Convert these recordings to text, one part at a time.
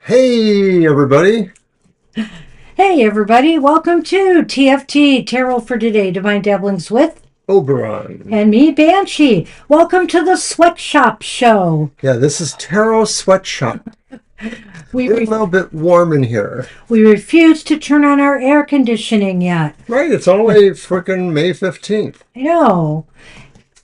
Hey, everybody. Hey everybody, welcome to TFT, Tarot for Today, Divine Dabblings with, Oberon. and me, Banshee. Welcome to the Sweatshop Show. Yeah, this is Tarot Sweatshop. We, Getting a re- little bit warm in here. we refuse to turn on our air conditioning yet. Right, it's only frickin' May 15th. I know.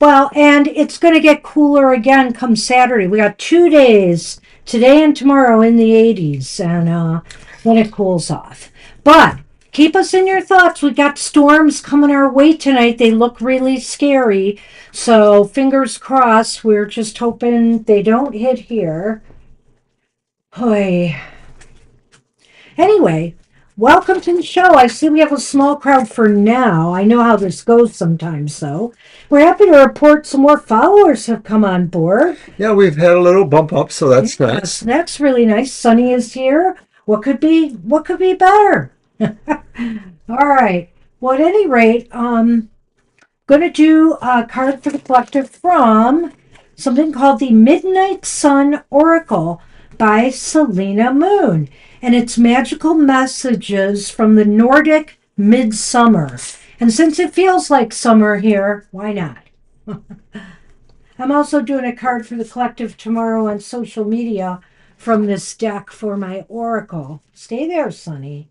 Well, and it's going to get cooler again come Saturday. We got 2 days, today and tomorrow, in the 80s, and then it cools off. But keep us in your thoughts. We got storms coming our way tonight. They look really scary. So fingers crossed. We're just hoping they don't hit here. Hoy. Anyway, welcome to the show. I see we have a small crowd for now. I know how this goes sometimes, though. We're happy to report some more followers have come on board. Yeah, we've had a little bump up, so that's Yes, nice. that's really nice. Sunny is here. What could be better? All right. Well, at any rate, gonna do a card for the collective from something called the Midnight Sun Oracle by Selena Moon. And it's magical messages from the Nordic midsummer. And since it feels like summer here, why not? I'm also doing a card for the collective tomorrow on social media from this deck for my oracle. Stay there, Sonny.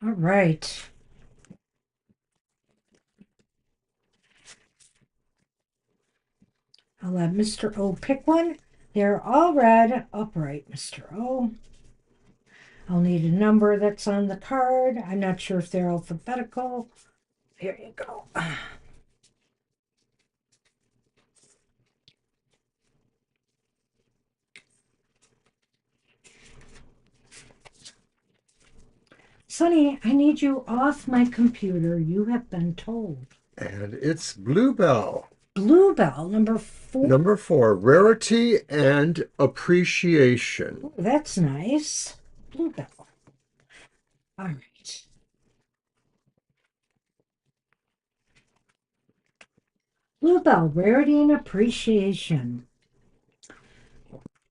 All right. I'll let Mr. O pick one. They're all red. Upright, Mr. O. I'll need a number that's on the card. I'm not sure if they're alphabetical. Here you go. Sonny, I need you off my computer. You have been told. And it's Bluebell. Bluebell, number 4. Number 4, Rarity and Appreciation. Ooh, that's nice. Bluebell. All right. Bluebell, rarity and appreciation.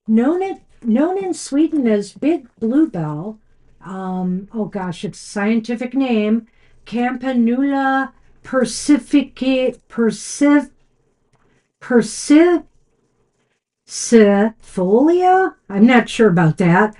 Known in Sweden as Big Bluebell. Oh gosh, its scientific name, Campanula persifolia. I'm not sure about that.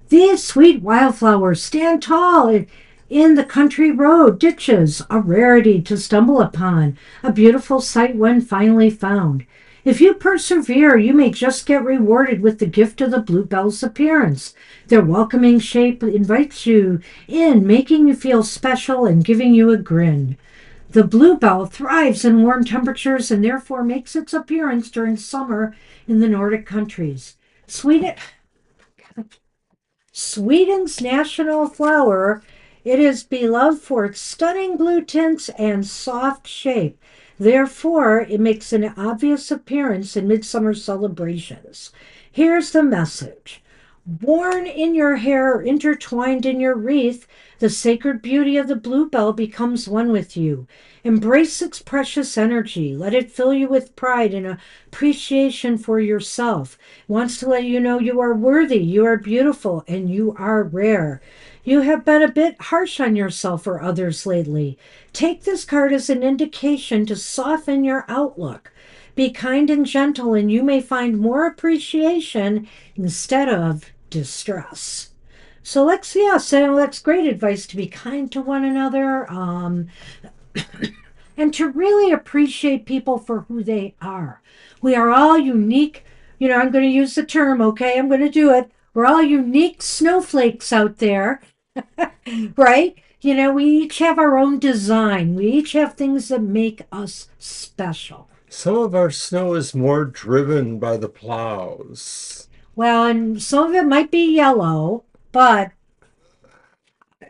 These sweet wildflowers stand tall in the country road ditches, a rarity to stumble upon, a beautiful sight when finally found. If you persevere, you may just get rewarded with the gift of the bluebell's appearance. Their welcoming shape invites you in, making you feel special and giving you a grin. The bluebell thrives in warm temperatures and therefore makes its appearance during summer in the Nordic countries. Sweden, Sweden's national flower, it is beloved for its stunning blue tints and soft shape. Therefore, it makes an obvious appearance in midsummer celebrations. Here's the message. Worn in your hair, intertwined in your wreath, the sacred beauty of the bluebell becomes one with you. Embrace its precious energy. Let it fill you with pride and appreciation for yourself. It wants to let you know you are worthy, you are beautiful, and you are rare. You have been a bit harsh on yourself or others lately. Take this card as an indication to soften your outlook. Be kind and gentle, and you may find more appreciation instead of distress. So that's great advice to be kind to one another, and to really appreciate people for who they are. We are all unique. I'm going to use the term, okay? I'm going to do it. We're all unique snowflakes out there, right? We each have our own design. We each have things that make us special. Some of our snow is more driven by the plows. Well, and some of it might be yellow, but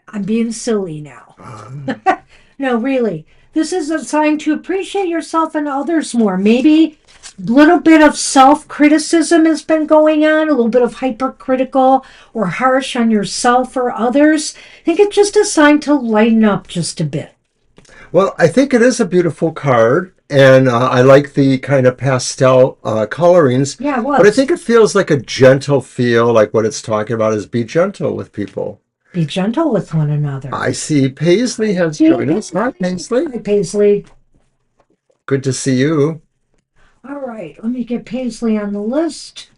I'm being silly now. No, really. This is a sign to appreciate yourself and others more. Maybe a little bit of self-criticism has been going on, a little bit of hypercritical or harsh on yourself or others. I think it's just a sign to lighten up just a bit. Well, I think it is a beautiful card, and I like the kind of pastel colorings, Yeah, it but I was. think it feels like a gentle feel, like what it's talking about is be gentle with people. Be gentle with one another. I see Paisley has See, joined us. Hi, Paisley. hi, Paisley. Good to see you. All right, let me get Paisley on the list.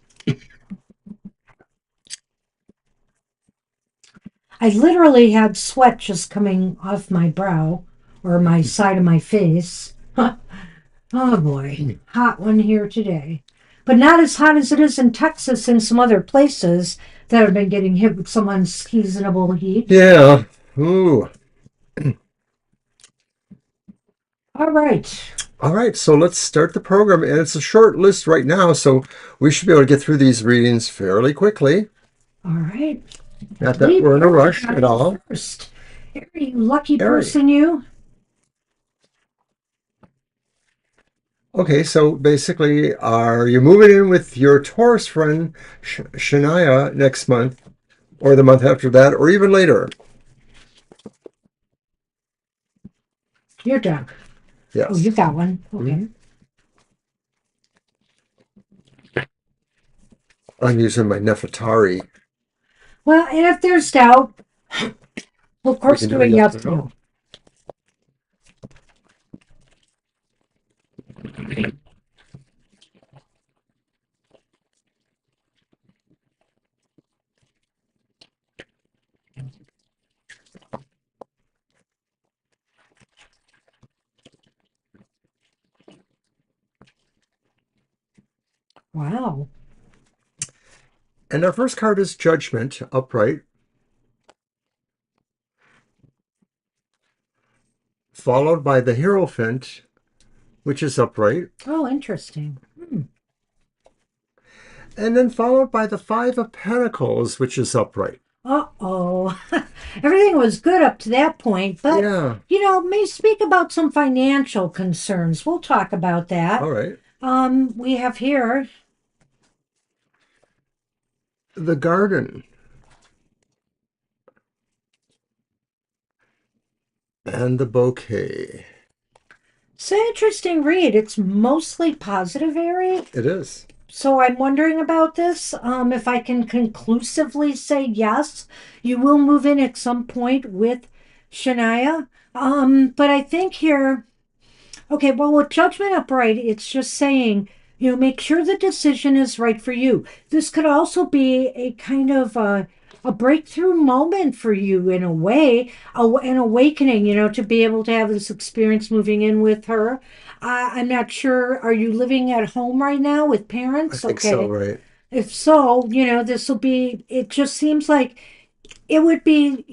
I literally had sweat just coming off my brow or my side of my face. Oh boy, hot one here today. But not as hot as it is in Texas and some other places that have been getting hit with some unseasonable heat. Yeah. Ooh. All right. All right, so let's start the program. And it's a short list right now, so we should be able to get through these readings fairly quickly. All right. Not that Lead we're in a Harry rush got at it all. first. Harry, you lucky Harry. person, you. Okay, so basically, are you moving in with your Taurus friend Shania next month, or the month after that, or even later? Your dog. Oh, you Yes. got one. Okay. Mhm. I'm using my Nefertari. Well, and if there's doubt, we'll of We course can do do a a yes yes or no. no. Wow. And our first card is Judgment, upright, followed by the Hierophant, which is upright, Oh, interesting. and then followed by the Five of Pentacles, which is upright. Uh-oh. Everything was good up to that point, but Yeah. may speak about some financial concerns. We'll talk about that. All right. We have here The Garden and the Bouquet. it's an interesting read. It's mostly positive, Ari. It is. So I'm wondering about this. If I can conclusively say yes, you will move in at some point with Shania. But I think here, okay, well, with judgment upright, it's just saying, make sure the decision is right for you. This could also be a kind of a breakthrough moment for you in a way, an awakening, to be able to have this experience moving in with her. I'm not sure. Are you living at home right now with I parents? think so, Okay. right? If so, this will be, it just seems like it would be,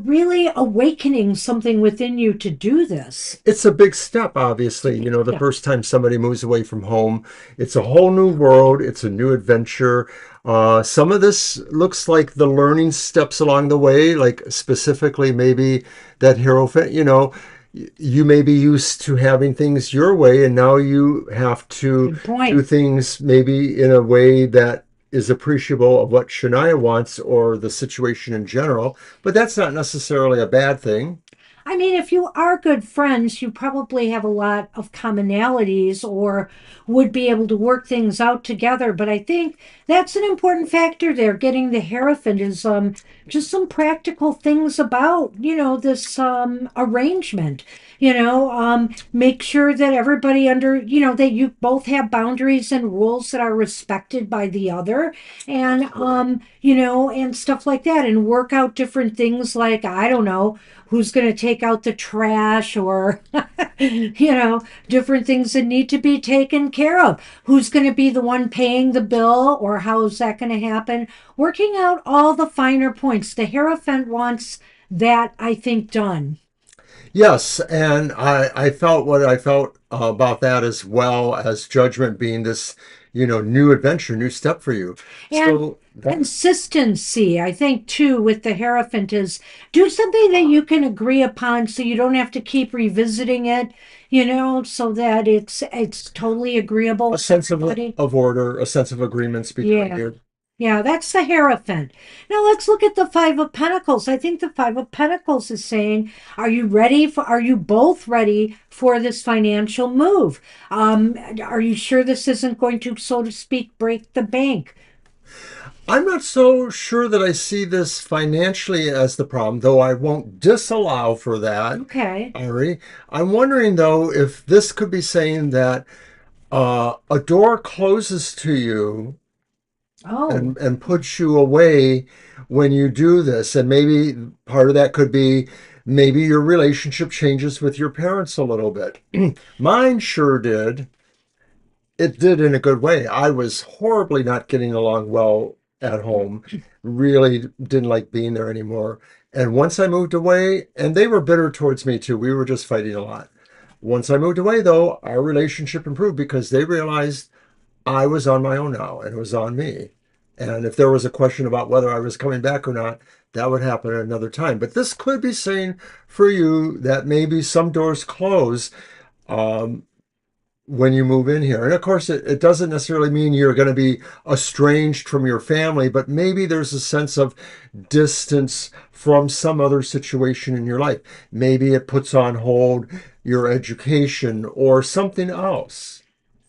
really awakening something within you to do this. It's a big step, obviously. The Yeah. first time somebody moves away from home, it's a whole new world, it's a new adventure. Some of this looks like the learning steps along the way, like specifically maybe that hero, you may be used to having things your way, and now you have to Good do point. things maybe in a way that is appreciable of what Shania wants or the situation in general. But that's not necessarily a bad thing. I mean, if you are good friends, you probably have a lot of commonalities or would be able to work things out together. But I think that's an important factor there. Getting the Hierophant is just some practical things about, this arrangement. Make sure that everybody that you both have boundaries and rules that are respected by the other and and stuff like that and work out different things like, I don't know, who's going to take out the trash or different things that need to be taken care of, who's going to be the one paying the bill or how is that going to happen, working out all the finer points. The Hierophant wants that, I think, done. Yes, and I felt what I felt about that as well as Judgment being this, new adventure, new step for you. And So that consistency, I think, too, with the Hierophant is do something that you can agree upon so you don't have to keep revisiting it, so that it's totally agreeable a with sense of everybody. of order, a sense of agreements between Yeah. you. Yeah, that's the Hierophant. Now let's look at the Five of Pentacles. I think the Five of Pentacles is saying, are you both ready for this financial move? Are you sure this isn't going to, so to speak, break the bank? I'm not so sure that I see this financially as the problem, though I won't disallow for that, Okay. Ari. I'm wondering, though, if this could be saying that a door closes to you Oh, and puts you away when you do this. And maybe part of that could be maybe your relationship changes with your parents a little bit. Mine sure did. It did in a good way. I was horribly not getting along well at home, really didn't like being there anymore. And once I moved away, and they were bitter towards me too, we were just fighting a lot. Once I moved away, though, our relationship improved because they realized I was on my own now and it was on me. And if there was a question about whether I was coming back or not, that would happen at another time. But this could be saying for you that maybe some doors close um, when you move in here. And of course, it doesn't necessarily mean you're going to be estranged from your family, but maybe there's a sense of distance from some other situation in your life. Maybe it puts on hold your education or something else.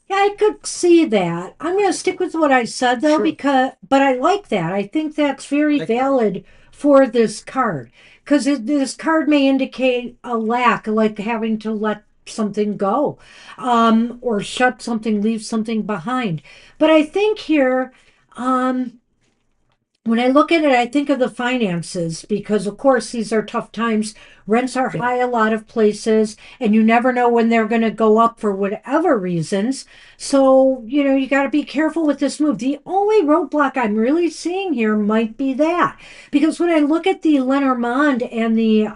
yeah, I could see that. I'm going to stick with what I said though, Sure. because, but I like that. I think that's very Thank you. valid for this card because this card may indicate a lack, like having to let something go, or shut something, leave something behind. But I think here, um, when I look at it, I think of the finances because, of course, these are tough times. Rents are high a lot of places, and you never know when they're going to go up for whatever reasons. So, you got to be careful with this move. The only roadblock I'm really seeing here might be that because when I look at the Lenormand and the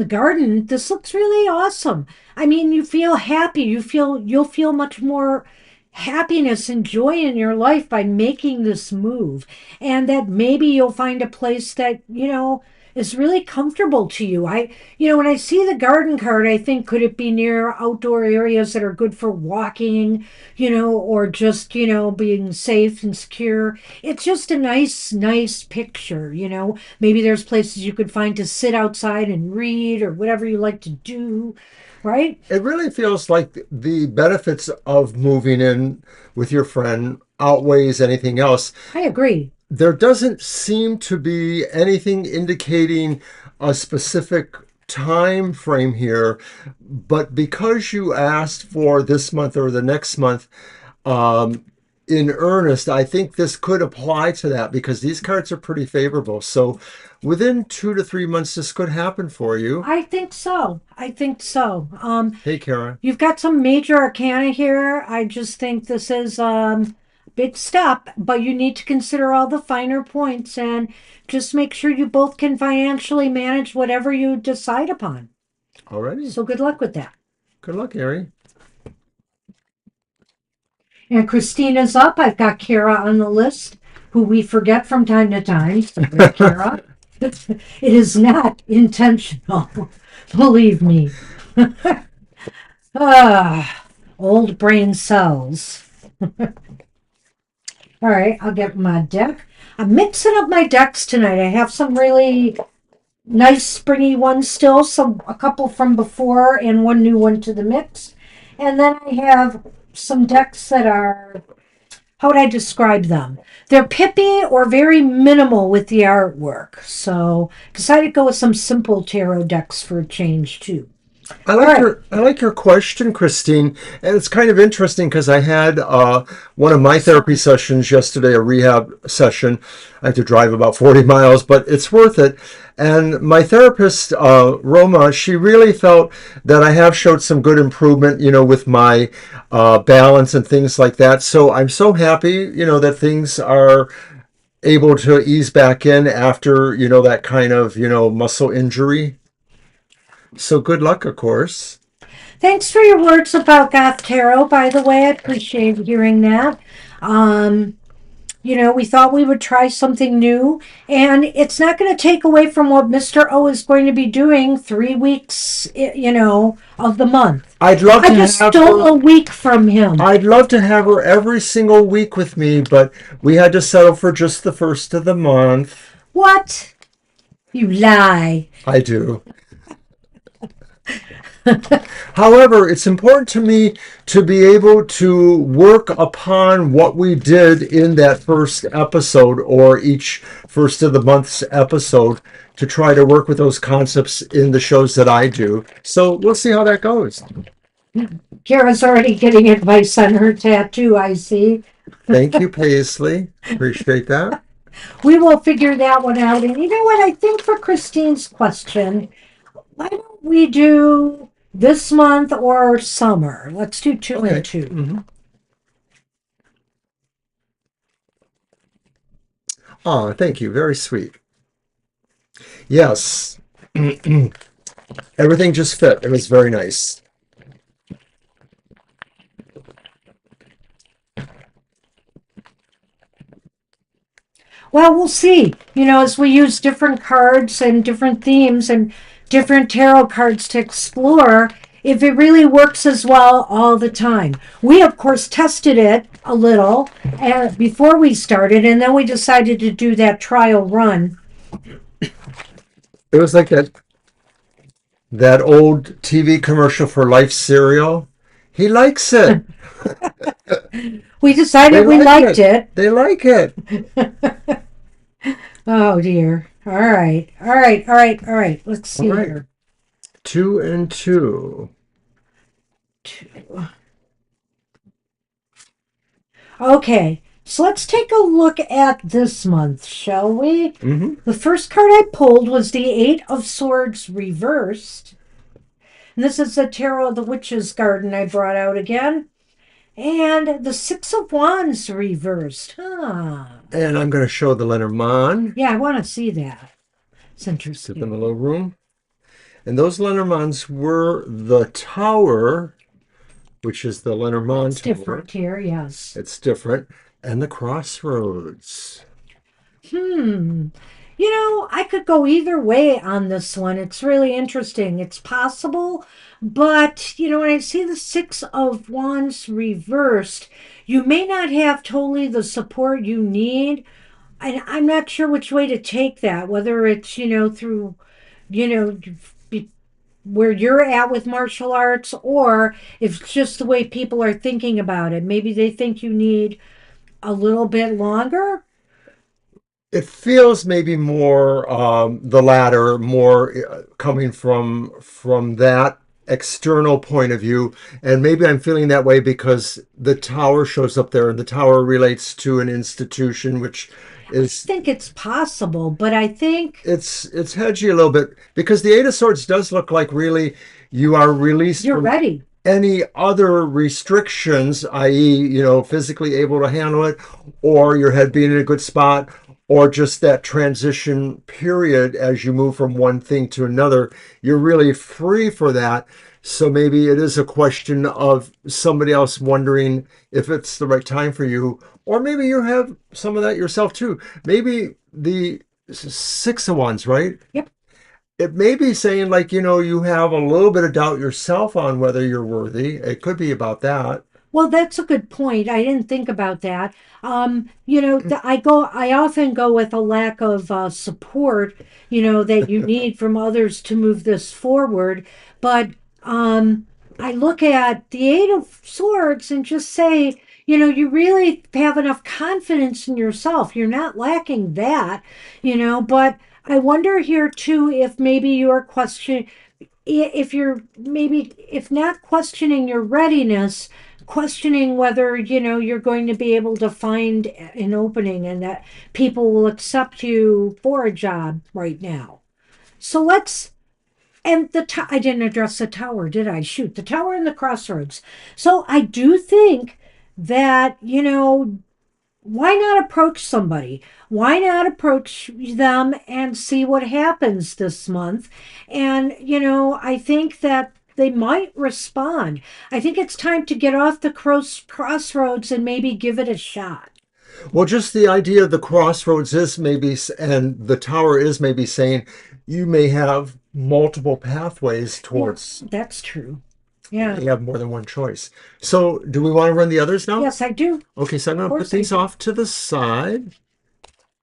garden, this looks really awesome. I mean, you feel happy. You'll feel much more happiness and joy in your life by making this move. And that maybe you'll find a place that, is really comfortable to you. When I see the garden card, I think could it be near outdoor areas that are good for walking, or just, being safe and secure. It's just a nice picture. Maybe there's places you could find to sit outside and read or whatever you like to do, right? It really feels like the benefits of moving in with your friend outweighs anything else. I agree. There doesn't seem to be anything indicating a specific time frame here, but because you asked for this month or the next month, um, in earnest, I think this could apply to that because these cards are pretty favorable. So within 2 to 3 months, this could happen for you. I think so. I think so. Hey, Kara. You've got some major arcana here. I just think this is big step, but you need to consider all the finer points and just make sure you both can financially manage whatever you decide upon. Alrighty. So good luck with that. Good luck, Harry. And Christina's up. I've got Kara on the list, who we forget from time to time. Sorry, Kara. It is not intentional. Believe me. Old brain cells. All right, I'll get my deck. I'm mixing up my decks tonight. I have some really nice springy ones still, a couple from before and one new one to the mix. And then I have some decks that are, how would I describe them? They're pippy or very minimal with the artwork. So decided to go with some simple tarot decks for a change too. All right. I like your question, Christine, and it's kind of interesting because I had one of my therapy sessions yesterday, a rehab session. I have to drive about 40 miles, but it's worth it. And my therapist, Roma, she really felt that I have showed some good improvement, with my balance and things like that. So I'm so happy, that things are able to ease back in after, that kind of, muscle injury. So good luck, of course. Thanks for your words about Goth Tarot, by the way. I appreciate hearing that. Um, We thought we would try something new, and it's not going to take away from what Mr. O is going to be doing 3 weeks, of the month. I'd love I to just have stole her. a week from him. I'd love to have her every single week with me, but we had to settle for just the first of the month. What? You lie. I do. However, it's important to me to be able to work upon what we did in that first episode or each first of the month's episode to try to work with those concepts in the shows that I do. So we'll see how that goes. Kara's already getting advice on her tattoo, I see. Thank you, Paisley. Appreciate that. We will figure that one out. And you know what? I think for Christine's question, why don't we do this month or summer? Let's do two and Okay. two. Oh, thank you. Very sweet. Yes. Everything just fit. It was very nice. Well, we'll see. As we use different cards and different themes and different tarot cards to explore, if it really works as well all the time. We, of course, tested it a little before we started, and then we decided to do that trial run. It was like that old TV commercial for Life cereal. He likes it. We They decided we like liked it. it. They like it. Oh, dear. All right. All right. All right. All right. Let's All see right. here. 2 and 2. Two. Okay. So let's take a look at this month, shall we? Mm-hmm. The first card I pulled was the Eight of Swords reversed. And this is the Tarot of the Witch's Garden I brought out again. And the Six of Wands reversed. Huh. And I'm going to show the Lenormand. Yeah, I want to see that. It's Sit in the interesting. little room. And those Lenormands were the Tower, which is the Lenormand That's Tower. different here, yes. It's different. And the Crossroads. Hmm. I could go either way on this one. It's really interesting. It's possible, but when I see the Six of Wands reversed, you may not have totally the support you need. And I'm not sure which way to take that, whether it's, through, you know, be- where you're at with martial arts, or if it's just the way people are thinking about it. Maybe they think you need a little bit longer. It feels maybe more the latter, more coming from that external point of view, and maybe I'm feeling that way because the tower shows up there, and the tower relates to an institution, which is Think it's possible, but I think it's hedgy a little bit because the Eight of Swords does look like really you are released you're from ready. any other restrictions, i.e., physically able to handle it, or your head being in a good spot, or just that transition period as you move from one thing to another. You're really free for that. So maybe it is a question of somebody else wondering if it's the right time for you, or maybe you have some of that yourself too. Maybe the Six of Wands, right? Yep. It may be saying like you have a little bit of doubt yourself on whether you're worthy. It could be about that. Well, that's a good point. I didn't think about that. I often go with a lack of support, that you need from others to move this forward. But I look at the Eight of Swords and just say, you really have enough confidence in yourself. You're not lacking that, but I wonder here too if maybe you're questioning, if you're maybe, if not questioning your readiness, questioning whether you're going to be able to find an opening and that people will accept you for a job right now. So let's and I didn't address the tower, did I? Shoot, the tower and the crossroads. So I do think that why not approach somebody? Why not approach them and see what happens this month? And, I think that they might respond. I think it's time to get off the crossroads and maybe give it a shot. Well, just the idea of the crossroads is maybe, and the tower is maybe saying you may have multiple pathways Yeah, towards, that's true. Yeah. you have more than one choice. So, do we want to run the others now? Yes, I do. Okay, so I'm Of going to put course I these do. off to the side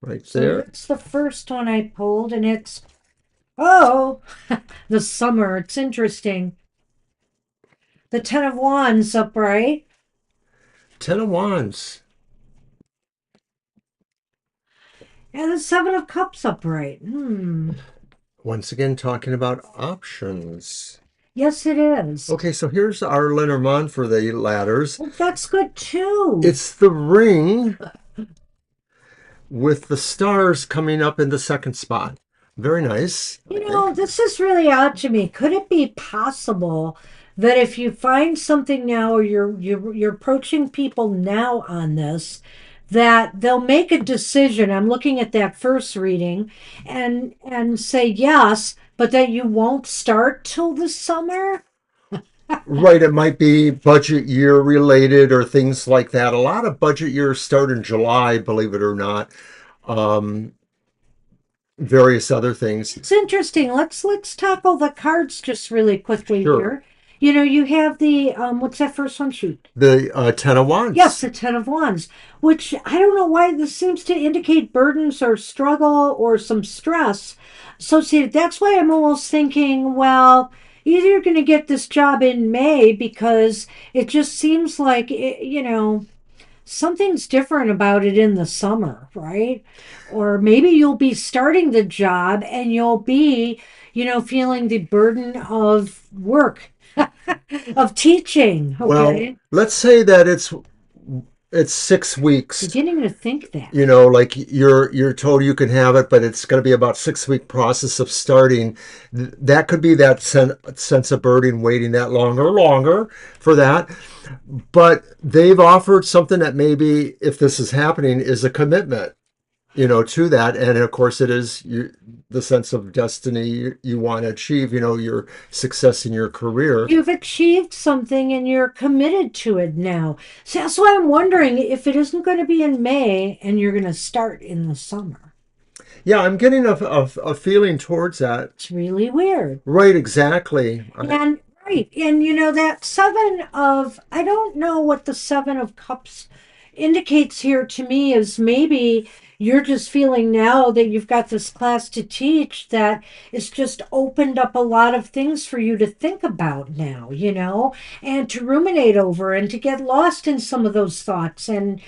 right So there. that's the first one I pulled, and it's, oh, the summer. It's interesting. The Ten of Wands upright, Ten of Wands. and the Seven of Cups upright. Hmm. Once again, talking about options. Yes, it is. Okay, so here's our Lenormand for the ladders. Well, that's good too. It's the ring with the stars coming up in the second spot. Very nice, I You know, think. this is really odd to me. Could it be possible that if you find something now, or you're approaching people now on this, that they'll make a decision? I'm looking at that first reading, and say yes, but that you won't start till the summer. Right, it might be budget year related or things like that. A lot of budget years start in July, believe it or not. Um, Various other things. It's interesting. Let's tackle the cards just really quickly Sure. here. You know, you have the what's that first one? Shoot. The Ten of Yes, Wands. the Ten of Wands, which I don't know why this seems to indicate burdens or struggle or some stress associated. That's why I'm almost thinking, well, either you're going to get this job in May because it just seems like, something's different about it in the summer, right? Or maybe you'll be starting the job and you'll be, feeling the burden of work, of teaching, Well, okay? let's say that it's 6 weeks. Beginning to think that. Like you're told you can have it, but it's going to be about 6 week process of starting. That could be that sense of burden waiting that longer for that. But they've offered something that maybe, if this is happening, is a commitment, to that. And of course, it is the sense of destiny you want to achieve, your success in your career. You've achieved something and you're committed to it now. So that's why I'm wondering if it isn't going to be in May and you're going to start in the summer. Yeah, I'm getting a feeling towards that. It's really weird. Right, exactly. And right, and that seven of, I don't know what the Seven of Cups indicates here to me, is maybe you're just feeling now that you've got this class to teach that it's just opened up a lot of things for you to think about now, and to ruminate over and to get lost in some of those thoughts, and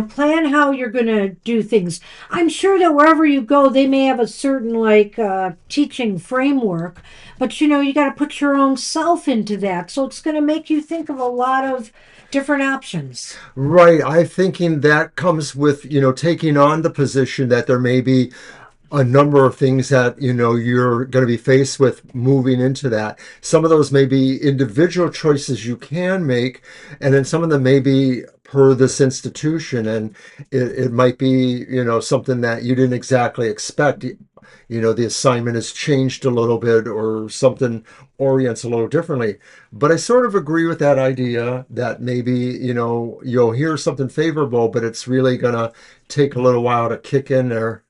plan how you're going to do things. I'm sure that wherever you go, they may have a certain like teaching framework, but you got to put your own self into that. So it's going to make you think of a lot of different options. Right. I'm thinking that comes with, taking on the position that there may be a number of things that, you're going to be faced with moving into that. Some of those may be individual choices you can make, and then some of them may be per this institution, and it might be, something that you didn't exactly expect. The assignment has changed a little bit or something orients a little differently. But I sort of agree with that idea that maybe, you'll hear something favorable, but it's really going to take a little while to kick in there.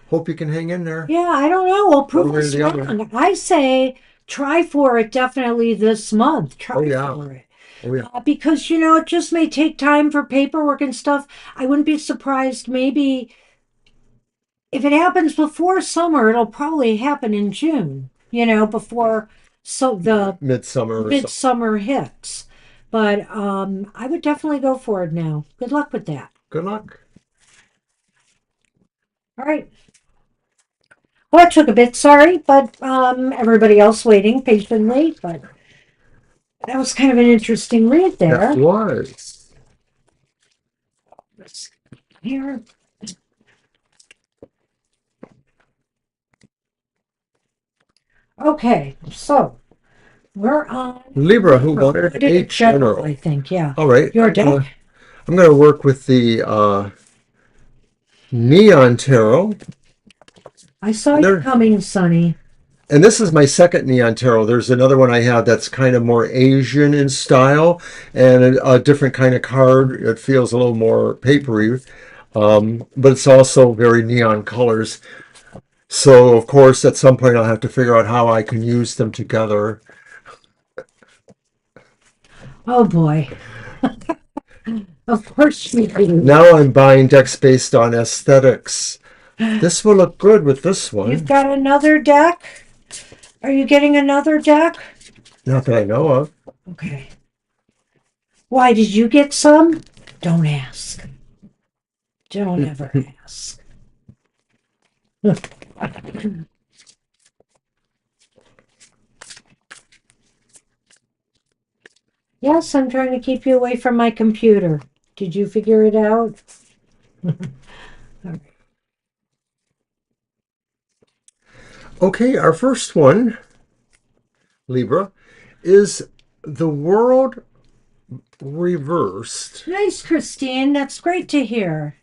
Hope you can hang in there. Yeah, I don't know. Well, One prove way or us the other. wrong. I say try for it definitely this month. Oh, Try yeah. for it. Oh, yeah. Because, it just may take time for paperwork and stuff. I wouldn't be surprised maybe if it happens before summer, it'll probably happen in June, before so the Midsummer or something. midsummer hits. But I would definitely go for it now. Good luck with that. Good luck. All right. Well, that took a bit, sorry, but everybody else waiting patiently. But that was kind of an interesting read That there. was. Here. Okay, so we're on Libra, who wanted did a it general, I general. think, yeah. All right. Your deck? I'm gonna work with the Neon Tarot. I saw you There, coming, Sonny. And this is my second neon tarot. There's another one I have that's kind of more Asian in style and a different kind of card. It feels a little more papery, but it's also very neon colors. So, of course, at some point I'll have to figure out how I can use them together. Oh boy. Of course you do. Now I'm buying decks based on aesthetics. This will look good with this You've one. got another deck? Are you getting another deck? Not that I know of. Okay. Why did you get some? Don't ask. Don't ever ask. Yes, I'm trying to keep you away from my computer. Did you figure it out? Okay, our first one, Libra, is the world reversed. Nice, Christine. That's great to hear.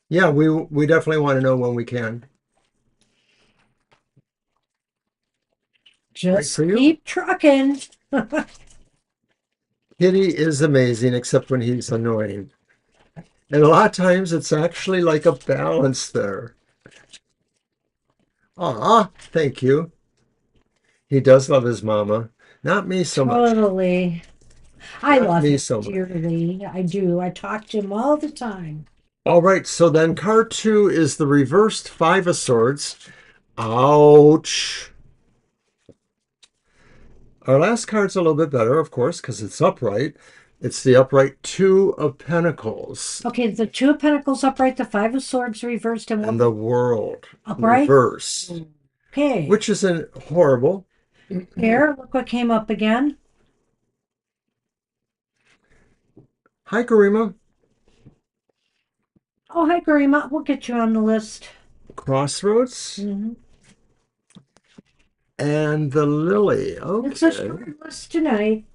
Yeah, we definitely want to know when we can. Right for Just you. keep trucking. Kitty is amazing, except when he's annoying. And a lot of times it's actually like a balance there. Ah, thank you. He does love his mama. Not me so much. Totally. I Not love me him so much. dearly. I do. I talk to him all the time. All right, so then card two is the reversed Five of Swords. Ouch. Our last card's a little bit better, of course, because it's upright. It's the upright Two of Pentacles Okay, the Two of Pentacles upright, the Five of Swords reversed, and and what the World upright? reversed, Okay. which isn't horrible. Here, look what came up again. Hi, Karima. Oh, hi, Garima. We'll get you on the list. Crossroads Hmm. and the Lily. It's a Okay. short list tonight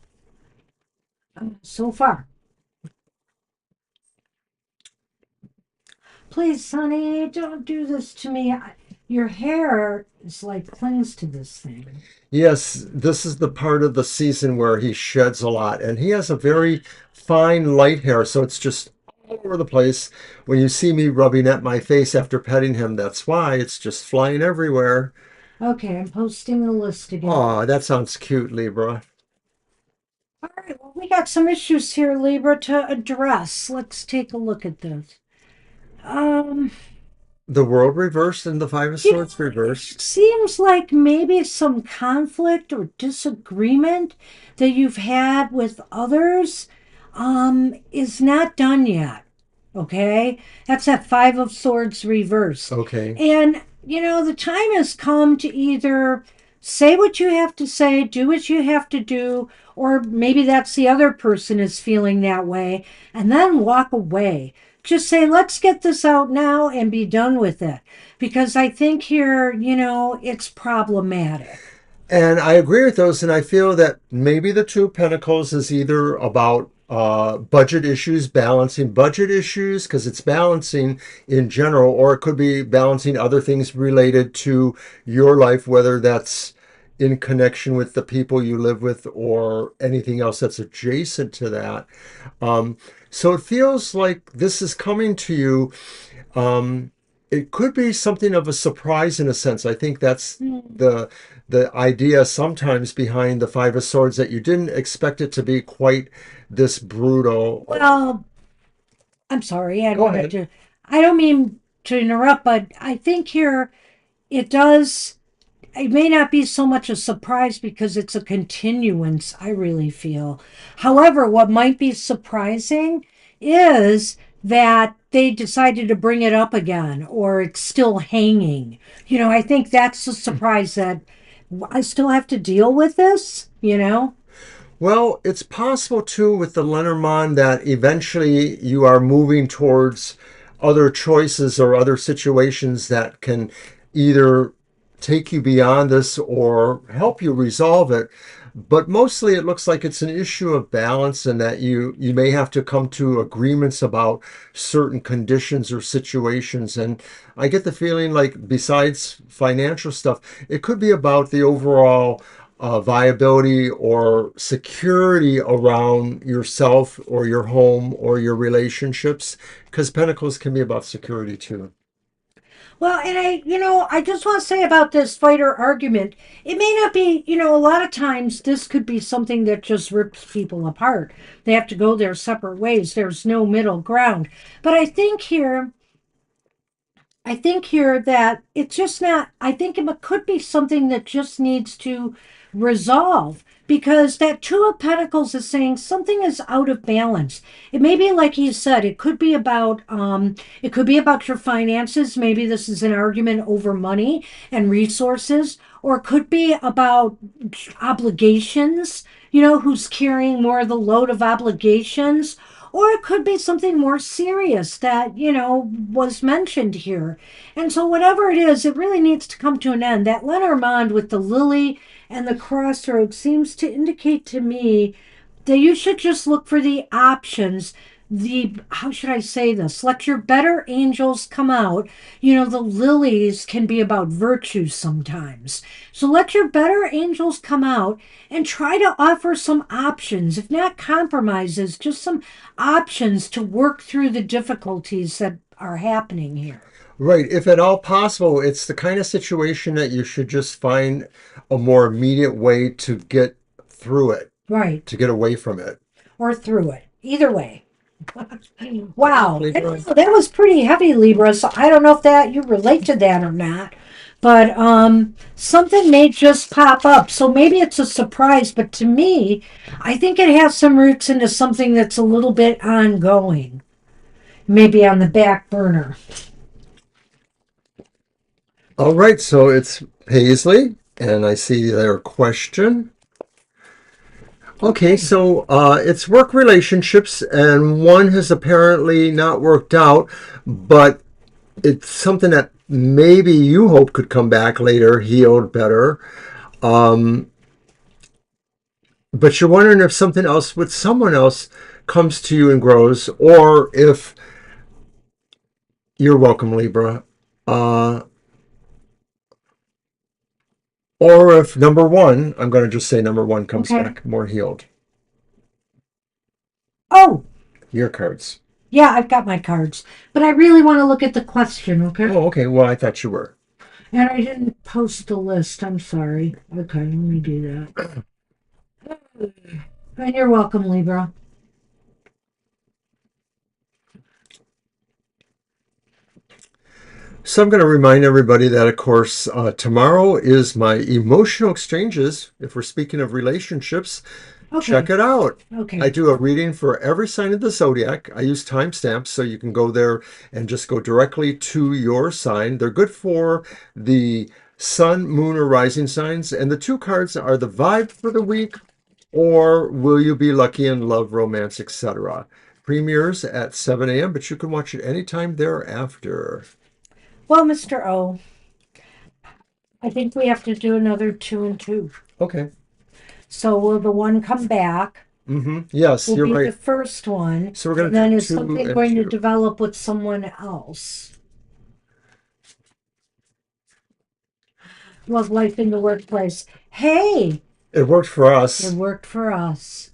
so far. Please, Sonny, don't do this to me. Your hair is like clings to this thing. Yes, this is the part of the season where he sheds a lot, and he has a very fine light hair, so it's just all over the place. When you see me rubbing at my face after petting him, that's why it's just flying everywhere. Okay, I'm posting the list again. Aw, that sounds cute, Libra. All right, well, we got some issues here, Libra, to address. Let's take a look at this. Um, The world reversed and the Five of you know, Swords it reversed. seems like maybe some conflict or disagreement that you've had with others is not done yet. Okay, that's that Five of Swords reversed. Okay. And, the time has come to either say what you have to say, do what you have to do, or maybe that's the other person is feeling that way, and then walk away. Just say, let's get this out now and be done with it. Because I think here, it's problematic. And I agree with those, and I feel that maybe the Two of Pentacles is either about budget issues, balancing budget issues, because it's balancing in general, or it could be balancing other things related to your life, whether that's in connection with the people you live with or anything else that's adjacent to that. Um, so it feels like this is coming to you. It could be something of a surprise in a sense. I think that's the the idea sometimes behind the Five of Swords, that you didn't expect it to be quite this brutal. Well, I'm sorry, Go ahead. I don't mean to interrupt, but I think here it does. It may not be so much a surprise because it's a continuance, I really feel. However, what might be surprising is that they decided to bring it up again or it's still hanging. I think that's the surprise that I still have to deal with this. Well, it's possible too with the Lenormand that eventually you are moving towards other choices or other situations that can either take you beyond this or help you resolve it. but mostly it looks like it's an issue of balance, and that you may have to come to agreements about certain conditions or situations. And I get the feeling like, besides financial stuff, it could be about the overall viability or security around yourself or your home or your relationships, because pentacles can be about security too. Well, and I just want to say about this fighter argument, it may not be, a lot of times this could be something that just rips people apart. They have to go their separate ways. There's no middle ground. But I think here that it's just not, I think it could be something that just needs to resolve, because that Two of Pentacles is saying something is out of balance. It may be like he said, it could be about your finances. Maybe this is an argument over money and resources, or it could be about obligations, who's carrying more of the load of obligations, or it could be something more serious that, was mentioned here. And so, whatever it is, it really needs to come to an end. That Lenormand with the lily and the crossroads seems to indicate to me that you should just look for the options. How should I say this? Let your better angels come out. The lilies can be about virtue sometimes. So let your better angels come out and try to offer some options, if not compromises, just some options to work through the difficulties that are happening here. Right. If at all possible, it's the kind of situation that you should just find a more immediate way to get through it, Right. to get away from it. Or through it. Either way. Good luck, Wow. Libra. That was pretty heavy, Libra. So I don't know if that you relate to that or not. But something may just pop up. So maybe it's a surprise, but to me, I think it has some roots into something that's a little bit ongoing. Maybe on the back burner. All right, so it's Paisley, and I see their question. Okay, Okay. so it's work relationships, and one has apparently not worked out, but it's something that maybe you hope could come back later, healed better. Um, but you're wondering if something else with someone else comes to you and grows, or if you're welcome, Libra, uh, or if number one, I'm going to just say number one comes Okay. back more healed. Oh, Your cards. yeah, I've got my cards. But I really want to look at the question, okay? Oh, okay. Well, I thought you were. And I didn't post the list. I'm sorry. Okay, let me do that. And you're welcome, Libra. So I'm going to remind everybody that, of course, tomorrow is my emotional exchanges. If we're speaking of relationships, check Okay. it out. I Okay. do a reading for every sign of the zodiac. I use timestamps so you can go there and just go directly to your sign. They're good for the sun, moon, or rising signs. And the two cards are the vibe for the week, or will you be lucky in love, romance, etc. Premieres at 7 a.m., but you can watch it anytime thereafter. Well, Mr. O, I think we have to do another two and two. Okay. So will the one come back? Yes, Will you're be the right. first one. So we're And going to do then is two something and going to two. develop with someone else? Love life in the workplace. Hey, It worked for it us. worked for us.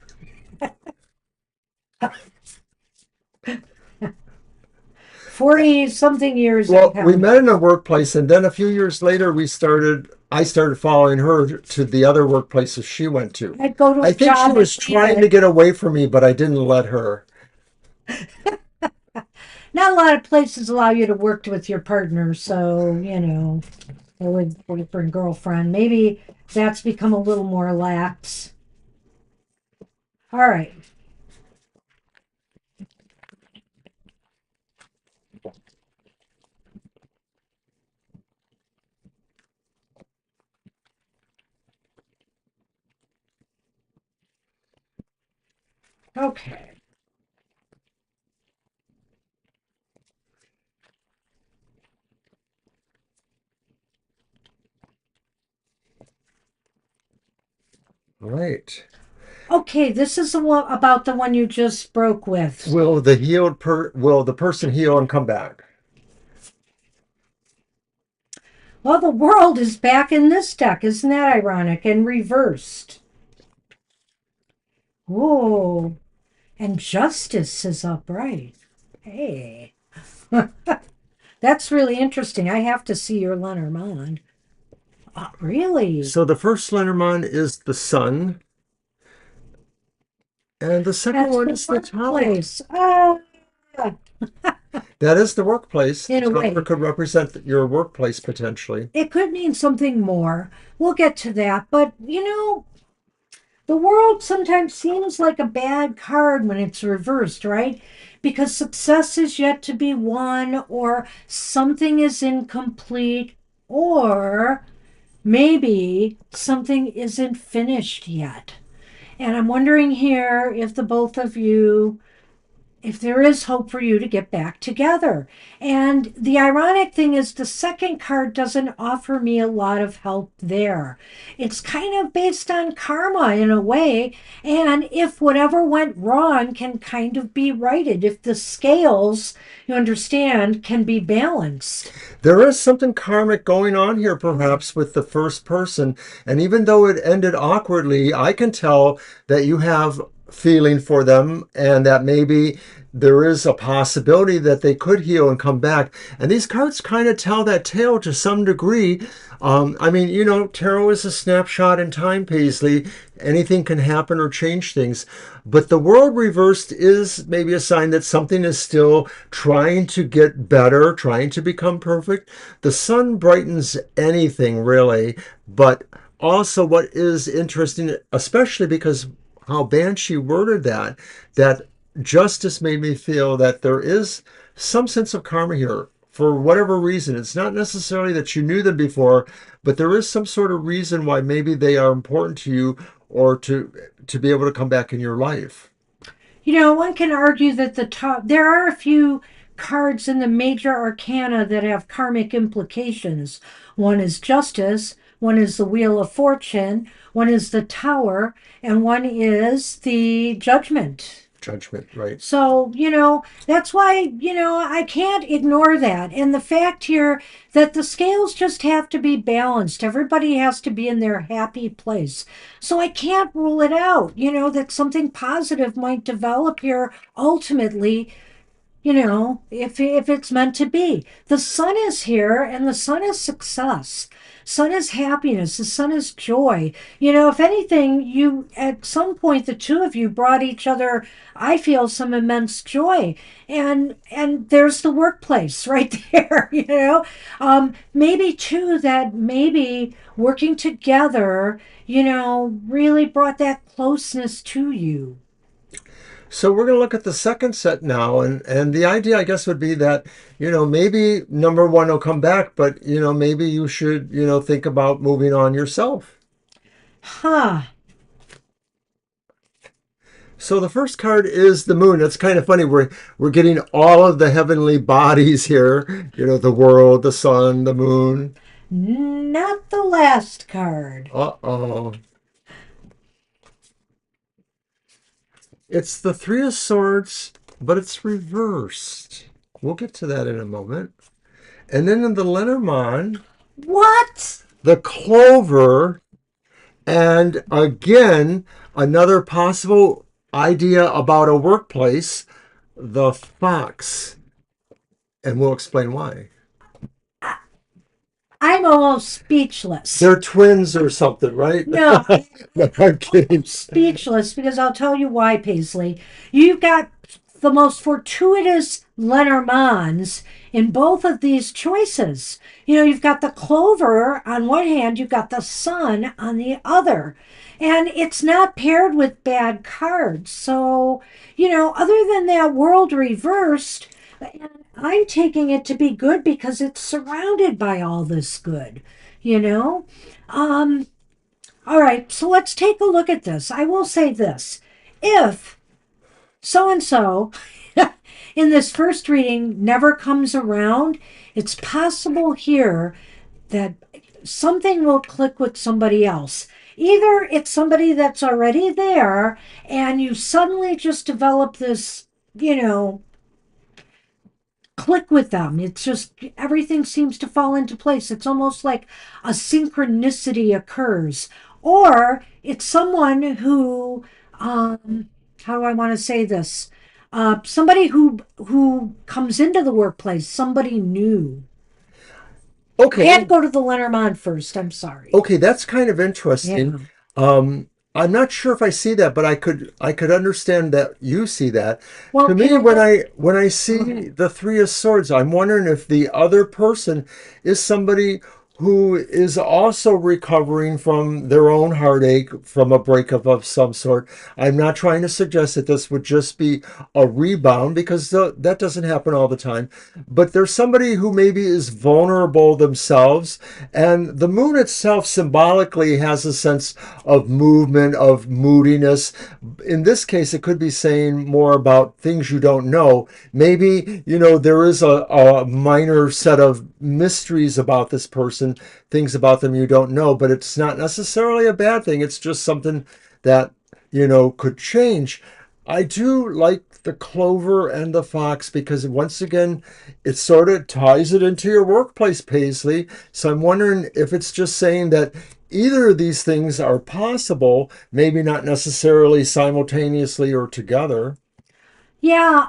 40 something years and Well, we met counting. in a workplace, and then a few years later, I started following her to the other workplaces she went to. I'd go to I a think she job and was leave trying to it. get away from me, but I didn't let her. Not a lot of places allow you to work with your partner, so, or with boyfriend, girlfriend. Maybe that's become a little more lax. All right. Okay. Right. Okay, this is about the one you just broke with. Will the person heal and come back? Well, the world is back in this deck. Isn't that ironic? And reversed. Whoa. And justice is upright. Hey. That's really interesting. I have to see your Lenormand. Really? So the first Lenormand is the sun, and the second That's one the is the tower. workplace. Ah, That is the workplace. The in a tower way. could represent your workplace potentially. It could mean something more. We'll get to that. But, the world sometimes seems like a bad card when it's reversed, right? Because success is yet to be won, or something is incomplete, or maybe something isn't finished yet. And I'm wondering here if the both of you, if there is hope for you to get back together. And the ironic thing is, the second card doesn't offer me a lot of help there. It's kind of based on karma in a way. And if whatever went wrong can kind of be righted, if the scales, you understand, can be balanced. There is something karmic going on here, perhaps, with the first person. And even though it ended awkwardly, I can tell that you have feeling for them and that maybe there is a possibility that they could heal and come back. And these cards kind of tell that tale to some degree. I mean, tarot is a snapshot in time, Paisley. Anything can happen or change things. But the world reversed is maybe a sign that something is still trying to get better, trying to become perfect. The sun brightens anything, really. But also, what is interesting, especially because how Banshee worded that justice made me feel that there is some sense of karma here for whatever reason. It's not necessarily that you knew them before, but there is some sort of reason why maybe they are important to you or to be able to come back in your life. One can argue that there are a few cards in the major arcana that have karmic implications. One is justice, one is the wheel of fortune, one is the tower, and one is the judgment. Judgment, right? So, that's why, I can't ignore that. And the fact here that the scales just have to be balanced. Everybody has to be in their happy place. So I can't rule it out, that something positive might develop here ultimately, if it's meant to be. The sun is here, and the sun is success. Sun is happiness. The sun is joy. If anything, you at some point the two of you brought each other, I feel, some immense joy. And there's the workplace right there. Maybe too that maybe working together, really brought that closeness to you. So we're going to look at the second set now, and the idea, I guess, would be that maybe number one will come back, but maybe you should think about moving on yourself. Huh. So the first card is the moon. It's kind of funny. We're getting all of the heavenly bodies here. The world, the sun, the moon. Not the last card. Uh-oh. It's the Three of Swords, but it's reversed. We'll get to that in a moment. And then in the Lenormand, What? the Clover, and again, another possible idea about a workplace, the Fox. And we'll explain why. I'm almost speechless. They're twins or something, right? No, No, I'm kidding. speechless because I'll tell you why, Paisley. You've got the most fortuitous Lenormands in both of these choices. You've got the clover on one hand, you've got the sun on the other. And it's not paired with bad cards. So, other than that world reversed, I'm taking it to be good because it's surrounded by all this good, you know? Um, all right, so let's take a look at this. I will say this. If so and so in this first reading never comes around, it's possible here that something will click with somebody else. Either it's somebody that's already there and you suddenly just develop this, you know, click with them. It's just everything seems to fall into place. It's almost like a synchronicity occurs. Or it's someone who, how do I want to say this? Somebody who comes into the workplace, somebody new. I had to Okay, go to the Lenormand first. I'm sorry. okay, that's kind of interesting. Yeah. I'm not sure if I see that, but I could understand that you see that. Well, To can me, I when go? I Go see ahead. the Three of Swords, I'm wondering if the other person is somebody who is also recovering from their own heartache from a breakup of some sort. I'm not trying to suggest that this would just be a rebound because that doesn't happen all the time. But there's somebody who maybe is vulnerable themselves, and the moon itself symbolically has a sense of movement, of moodiness. In this case, it could be saying more about things you don't know. Maybe, there is a minor set of mysteries about this person, things about them you don't know, but it's not necessarily a bad thing. It's just something that, could change. I do like the clover and the fox because once again, it sort of ties it into your workplace, Paisley. So I'm wondering if it's just saying that either of these things are possible, maybe not necessarily simultaneously or together. Yeah,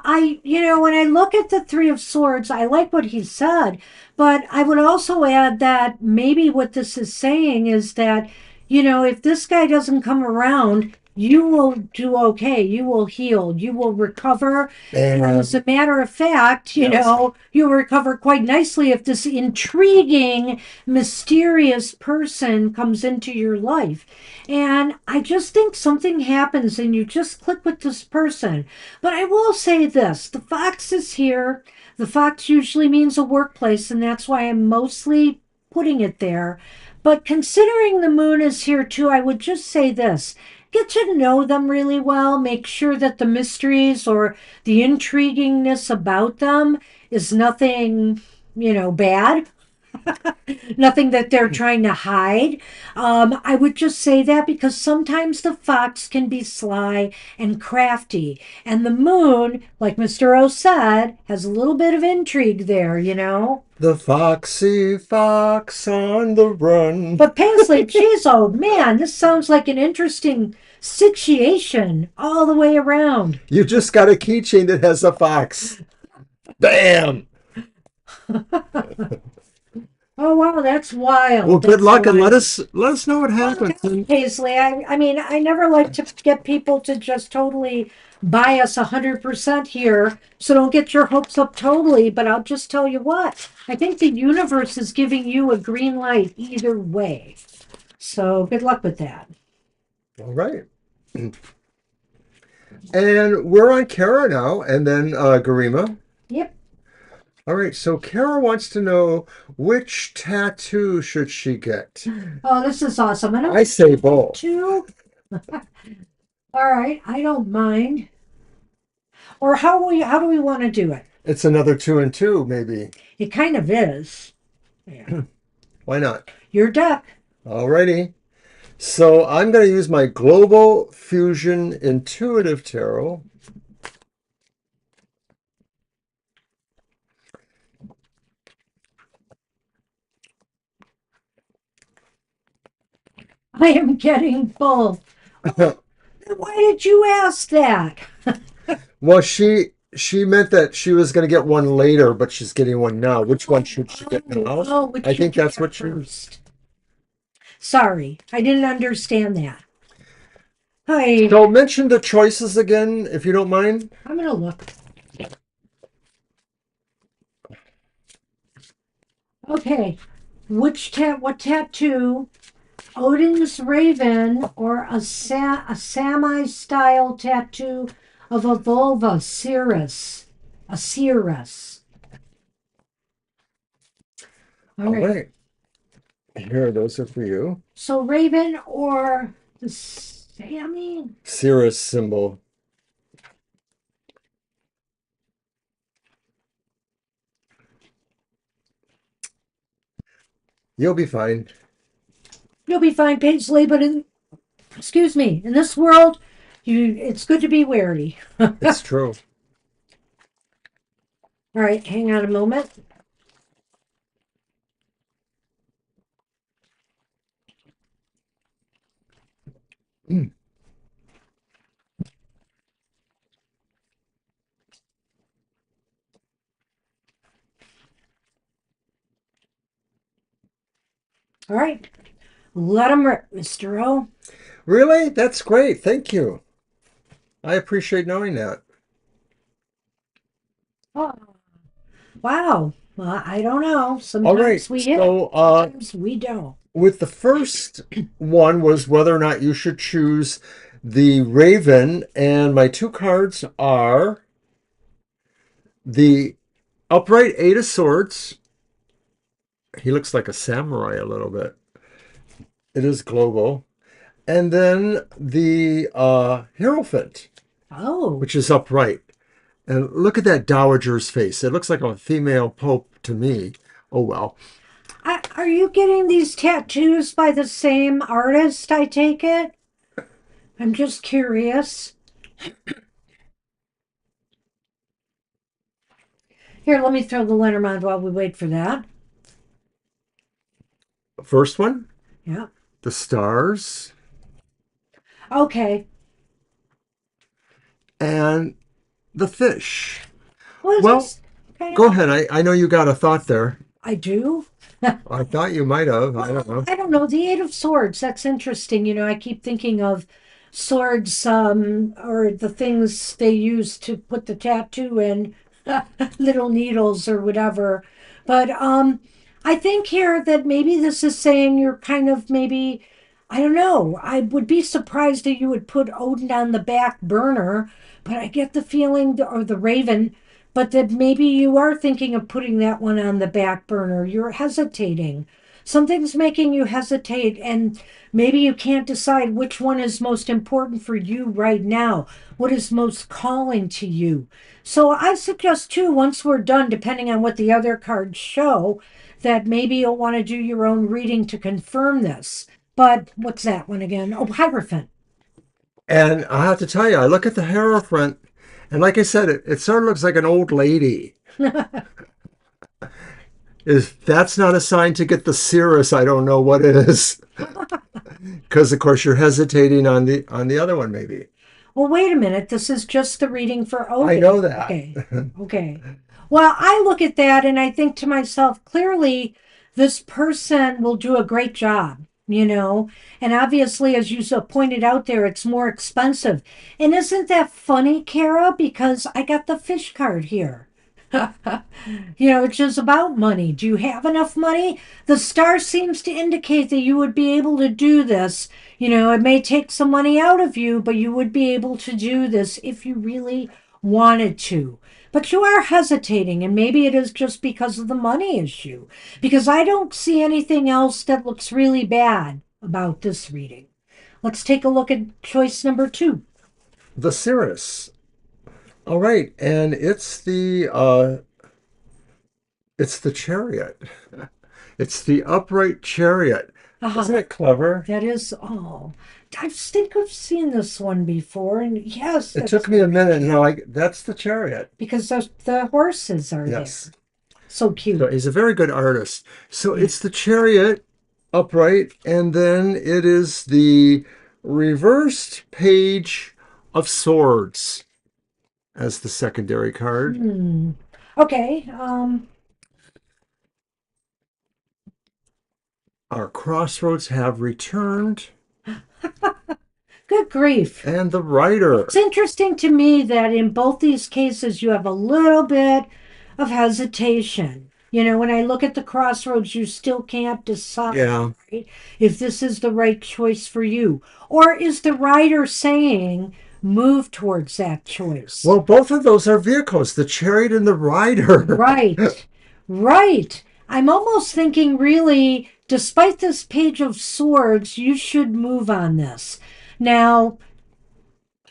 when I look at the Three of Swords, I like what he said, but I would also add that maybe what this is saying is that, if this guy doesn't come around, you will do okay. You will heal. You will recover. And as And a matter of fact, yes, you'll recover quite nicely if this intriguing, mysterious person comes into your life. And I just think something happens and you just click with this person. But I will say this, the fox is here. The fox usually means a workplace, and that's why I'm mostly putting it there. But considering the moon is here too, I would just say this, get to know them really well. Make sure that the mysteries or the intriguingness about them is nothing, bad, nothing that they're trying to hide. I would just say that because sometimes the fox can be sly and crafty, and the moon, like Mr. O said, has a little bit of intrigue there. the foxy fox on the run. But Paisley, geez, oh man, this sounds like an interesting situation all the way around. You just got a keychain that has a fox. Bam! Oh wow, that's Well, wild. good That's luck and let wild. us let us know what Well, happens. thanks, Paisley. I mean, I never like to get people to just totally bias 100% here, so don't get your hopes up totally. But I'll just tell you what, I think the universe is giving you a green light either way. So good luck with that. All right. And we're on Kara now, and then Garima. Yep. All right, so Kara wants to know which tattoo should she get? Oh, this is awesome. And I I'm say both. two. All right, I don't mind. Or how do we want to do it? It's another two and two, maybe. It kind of is. Yeah. Why not? Your deck. Alrighty. So I'm going to use my Global Fusion Intuitive Tarot. I am getting both. Why did you ask that? Well, she meant that she was going to get one later, but she's getting one now. Which one should she get now? Oh, I which think should you that's get what she. first? Sorry, I didn't understand that. Hi, So mention the choices again, if you don't mind. I'm gonna look. Okay, what tattoo? Odin's Raven or a Sami style tattoo of a vulva, cirrus, a cirrus. All All right. right, here, those are for you. So Raven or the Sami? Cirrus symbol. You'll be fine. You'll be fine, Paisley, but Excuse me. In this world, it's good to be wary. All It's true. right, hang on a moment. Mm. All right, let them rip, Mr. O. Really? That's great. Thank you. I appreciate knowing that. Oh, wow. Well, I don't know. All right. Sometimes we hit, So, sometimes we don't. with the first one was whether or not you should choose the Raven, and my two cards are the upright Eight of Swords. He looks like a samurai a little bit. It is global. And then the Hierophant, Oh, which is upright. And look at that dowager's face. It looks like a female pope to me. Oh, well. are you getting these tattoos by the same artist? I take it. I'm just curious. Here, let me throw the Lenormand while we wait for that. First one, Yeah. the stars, Okay. and the fish. Well, Well, this kind go of. ahead. I know you got a thought there. I do. I thought you might have. I don't Well, know. I don't know. The Eight of Swords, that's interesting. I keep thinking of swords, or the things they use to put the tattoo in, little needles or whatever. But I think here that maybe this is saying you're kind of maybe, I don't know. I would be surprised that you would put Odin on the back burner, but I get the feeling, or the Raven, but that maybe you are thinking of putting that one on the back burner. You're hesitating. Something's making you hesitate, and maybe you can't decide which one is most important for you right now. What is most calling to you? So I suggest too, once we're done, depending on what the other cards show, that maybe you'll want to do your own reading to confirm this. But what's that one again? Oh, Hierophant. And I have to tell you, I look at the Hierophant, and like I said, it sort of looks like an old lady. If that's not a sign to get the Cirrus, I don't know what is. Because of course you're hesitating on the other one, maybe. Well, wait a minute. This is just the reading for I Odin. know that. Okay. Okay. Well, I look at that and I think to myself, clearly, this person will do a great job. And obviously, as you so pointed out there, it's more expensive. And isn't that funny, Kara? Because I got the fish card here. It's just about money. Do you have enough money? The star seems to indicate that you would be able to do this. It may take some money out of you, but you would be able to do this if you really wanted to. But you are hesitating, and maybe it is just because of the money issue. Because I don't see anything else that looks really bad about this reading. Let's take a look at choice number two. The Cirrus. All right, and it's the chariot. It's the upright chariot. Isn't Uh-huh. it clever? That is all. I think I've seen this one before, and yes, It took that's me a minute, and I'm like, that's the chariot. because the horses are Yes. there. So So cute. he's a very good artist. So Yeah. it's the chariot upright, and then it is the reversed page of swords as the secondary card. Hmm. Okay. Our crossroads have returned, Good grief. and the It's rider. interesting to me that in both these cases you have a little bit of hesitation. When I look at the crossroads, you still can't decide, Yeah. right, if this is the right choice for you. Or is the writer saying move towards that choice? Well, both of those are vehicles, the chariot and the rider. Right, right. I'm almost thinking, really, despite this page of swords, you should move on this. Now,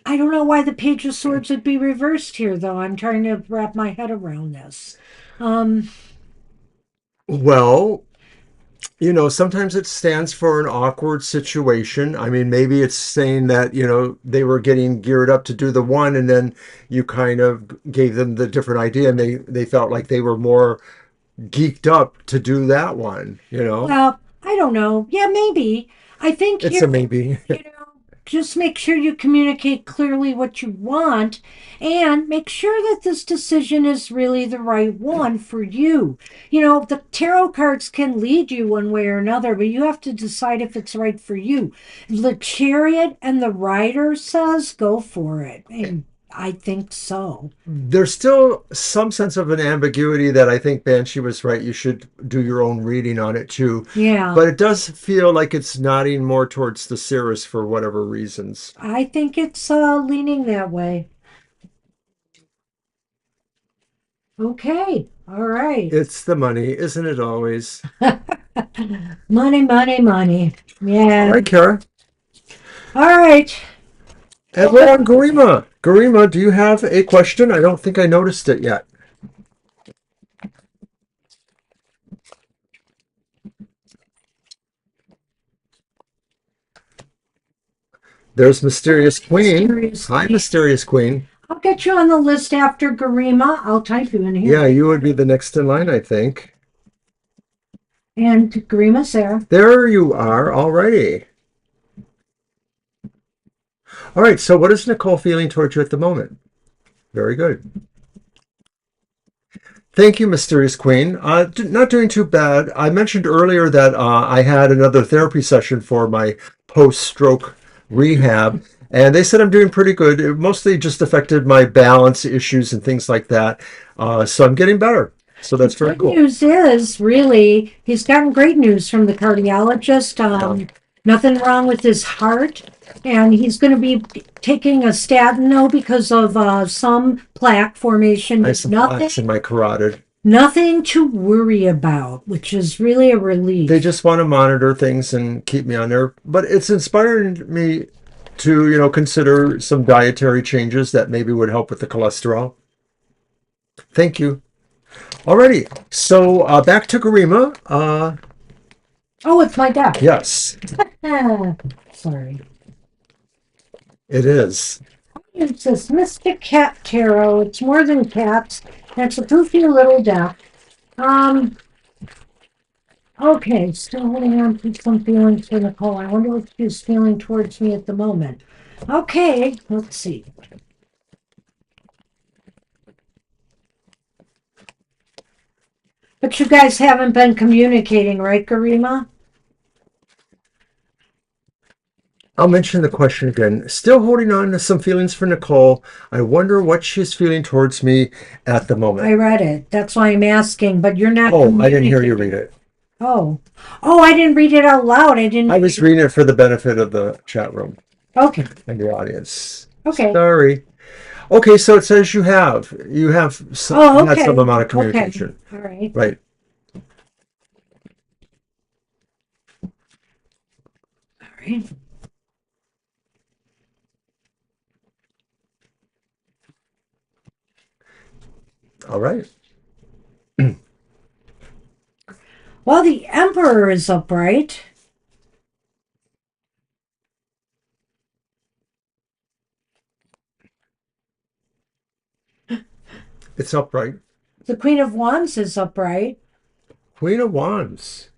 I don't know why the page of swords would be reversed here, though. I'm trying to wrap my head around this. Um, Well, Sometimes it stands for an awkward situation. I mean, maybe it's saying that, they were getting geared up to do the one and then you kind of gave them the different idea and they felt like they were more geeked up to do that one. Well, I don't know. Yeah, maybe. I think It's here, a maybe. just make sure you communicate clearly what you want and make sure that this decision is really the right one for you. The tarot cards can lead you one way or another, but you have to decide if it's right for you. The chariot and the rider says go for it. And I think so. There's still some sense of an ambiguity that I think Banshee was right. You should do your own reading on it too. Yeah, But it does feel like it's nodding more towards the Cirrus for whatever reasons. I think it's leaning that way. Okay, all right. It's the money, isn't it always? Money, money, money. All Yeah. right, Kara. All right. And we're on Garima. Garima, do you have a question? I don't think I noticed it yet. There's Mysterious Queen. Hi, Seriously. Mysterious Queen. I'll get you on the list after Garima. I'll type you in Yeah, here. you would be the next in line, I think. And Garima's there. There you are. Alrighty. All right, so what is Nicole feeling towards you at the moment? Very good. Thank you, Mysterious Queen. Not doing too bad. I mentioned earlier that I had another therapy session for my post-stroke rehab, and they said I'm doing pretty good. It mostly just affected my balance issues and things like that. So I'm getting better. So that's very Good cool. news is, really, he's gotten great news from the cardiologist. Yeah. Nothing wrong with his heart. And he's going to be taking a statin, though, because of some plaque formation. I have But some plaques in my carotid. nothing to worry about, which is really a They relief. just want to monitor things and keep me on there. But it's inspiring me to, consider some dietary changes that maybe would help with the cholesterol. Thank you. Alrighty, so back to Garima. Oh, it's my deck. Yes, Ah, sorry. it is. It's this Mystic Cat Tarot. It's more than cats. It's a goofy little deck. Um, okay, still holding on to some feelings for Nicole. I wonder what she's feeling towards me at the moment. Okay, let's see. But you guys haven't been communicating, right, Garima? I'll mention the question again. Still holding on to some feelings for Nicole. I wonder what she's feeling towards me at the I moment. read it. That's why I'm asking, but you're not Oh, I didn't hear you read communicating. it. Oh. Oh, I didn't read it out loud. I I didn't. was reading it for the benefit of the chat room Okay. and the audience. Okay. Sorry. Okay, so it says you have Oh, had some okay. amount of Okay. communication, All right. right? All right. All right. Well, the Emperor is upright. It's upright. The Queen of Wands is upright. Queen of Wands.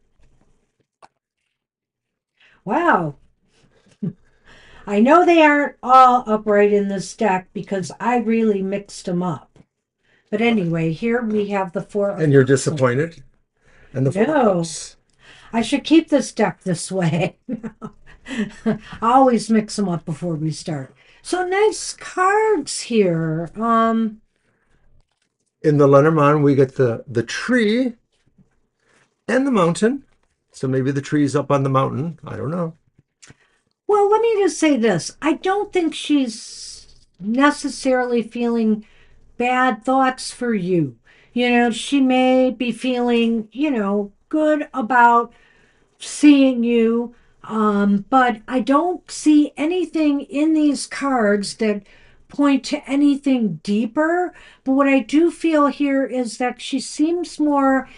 Wow. I know they aren't all upright in this deck because I really mixed them up. But anyway, here we have the Four of And you're Cups. disappointed? And the Four of No, Cups. I should keep this deck this way. I always mix them up before we start. So nice cards here. In the Lenormand, we get the tree and the mountain. So maybe the tree's up on the mountain. I don't know. Well, let me just say this. I don't think she's necessarily feeling bad thoughts for you. She may be feeling, good about seeing you. But I don't see anything in these cards that point to anything deeper. But what I do feel here is that she seems more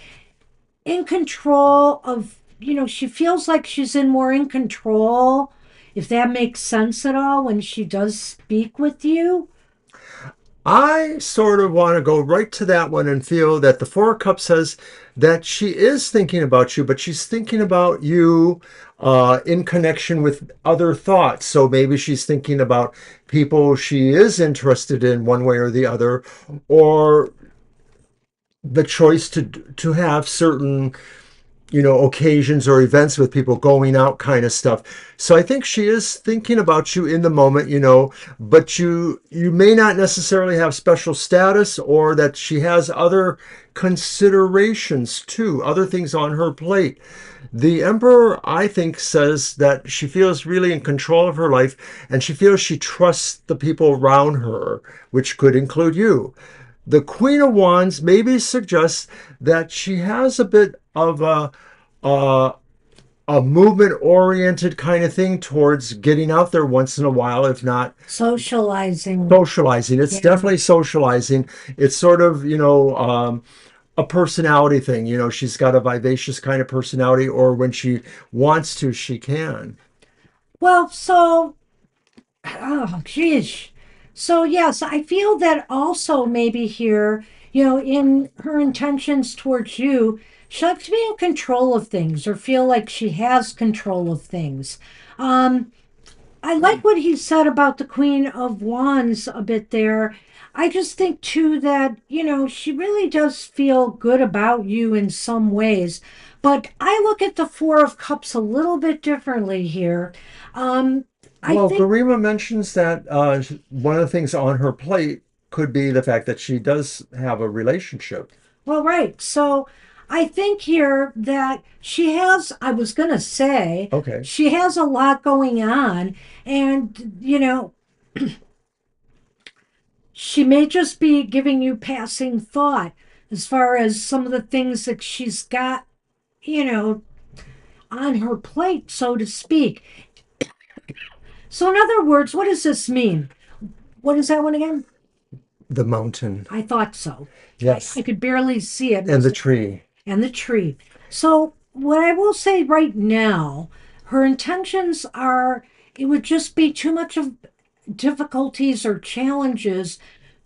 in control of she feels like she's more in control, if that makes sense at all when she does speak with you. I sort of want to go right to that one and feel that the Four of Cups says that she is thinking about you, but she's thinking about you in connection with other thoughts. So maybe she's thinking about people she is interested in one way or the other, or the choice to have certain occasions or events with people, going out kind of stuff. So I think she is thinking about you in the moment, but you may not necessarily have special status, or that she has other considerations too, other things on her plate. The Emperor, I think, says that she feels really in control of her life, and she feels she trusts the people around her, which could include you. The Queen of Wands maybe suggests that she has a bit of a, a movement oriented kind of thing towards getting out there once in a while, if not Socializing. socializing. It's Yeah. definitely socializing. It's sort of, a personality thing. She's got a vivacious kind of personality, or when she wants to, she can. Well, so, oh, geez. So, yes, I feel that also maybe here, in her intentions towards you, she likes to be in control of things or feel like she has control of things. Um, I like what he said about the Queen of Wands a bit there. I just think too that, she really does feel good about you in some ways. But I look at the Four of Cups a little bit differently here. Um, I Well, think, Garima mentions that one of the things on her plate could be the fact that she does have a relationship. well, right. So I think here that she has, I was going to say, Okay. she has a lot going on. And, she may just be giving you passing thought as far as some of the things that she's got, you know, on her plate, so to speak. So, in other words, what does this mean? What is that one again? The mountain. I thought so. I Yes. could barely see it. And the tree. And the tree. So, what I will say right now, her intentions are it would just be too much of difficulties or challenges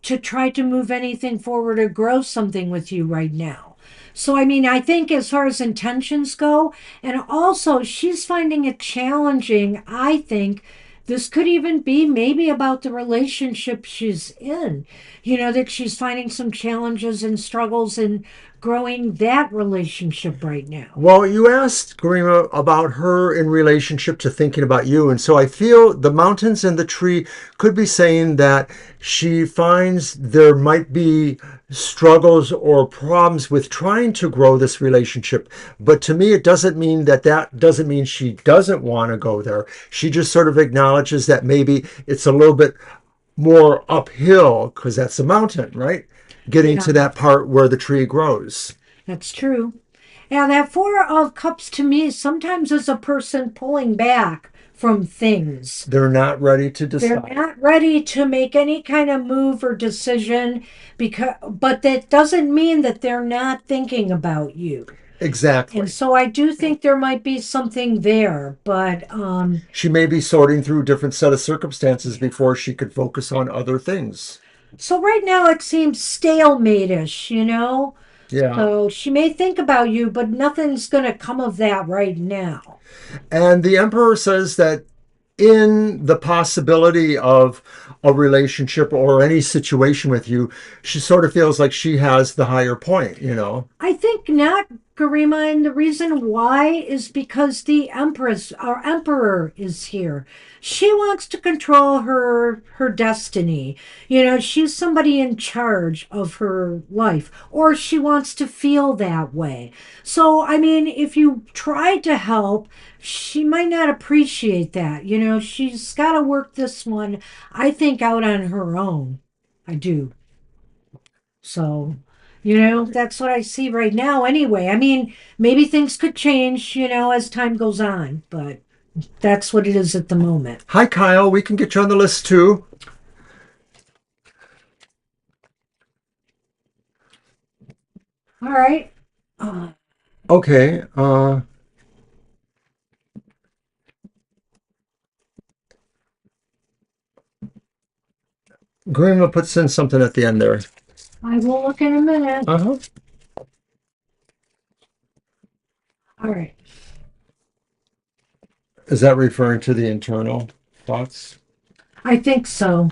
to try to move anything forward or grow something with you right now. So, I mean, I think as far as intentions go, and also she's finding it challenging, I think. This could even be maybe about the relationship she's in. That she's finding some challenges and struggles in growing that relationship right now. Well, you asked Garima about her in relationship to thinking about you. And so I feel the mountains and the tree could be saying that she finds there might be struggles or problems with trying to grow this relationship. But to me, it doesn't mean that doesn't mean she doesn't want to go there. She just sort of acknowledges that maybe it's a little bit more uphill because that's a mountain, right? Getting Yeah, to that part where the tree grows. that's true. Now, that Four of Cups to me sometimes is a person pulling back from things. They're not ready to They're decide. not ready to make any kind of move or decision but that doesn't mean that they're not thinking about you. And Exactly. so I do think there might be something there, but She may be sorting through a different set of circumstances before she could focus on other things. so right now it seems stalemate-ish. Yeah. So she may think about you, but nothing's going to come of that right now. And the emperor says that in the possibility of a relationship or any situation with you, she sort of feels like she has the higher point. I think not, Garima, and the reason why is because the Empress, our Emperor, is here. She wants to control her destiny. She's somebody in charge of her life, or she wants to feel that way. So, I mean, if you try to help, she might not appreciate that. She's got to work this one, I think, out on her own. I do. So, that's what I see right now anyway. I mean, maybe things could change, as time goes on, but that's what it is at the moment. Hi, Kyle. We can get you on the list too. All right. Uh, Okay. Grima puts in something at the end there. I will look in a minute. Uh-huh. All right. Is that referring to the internal thoughts? I think so.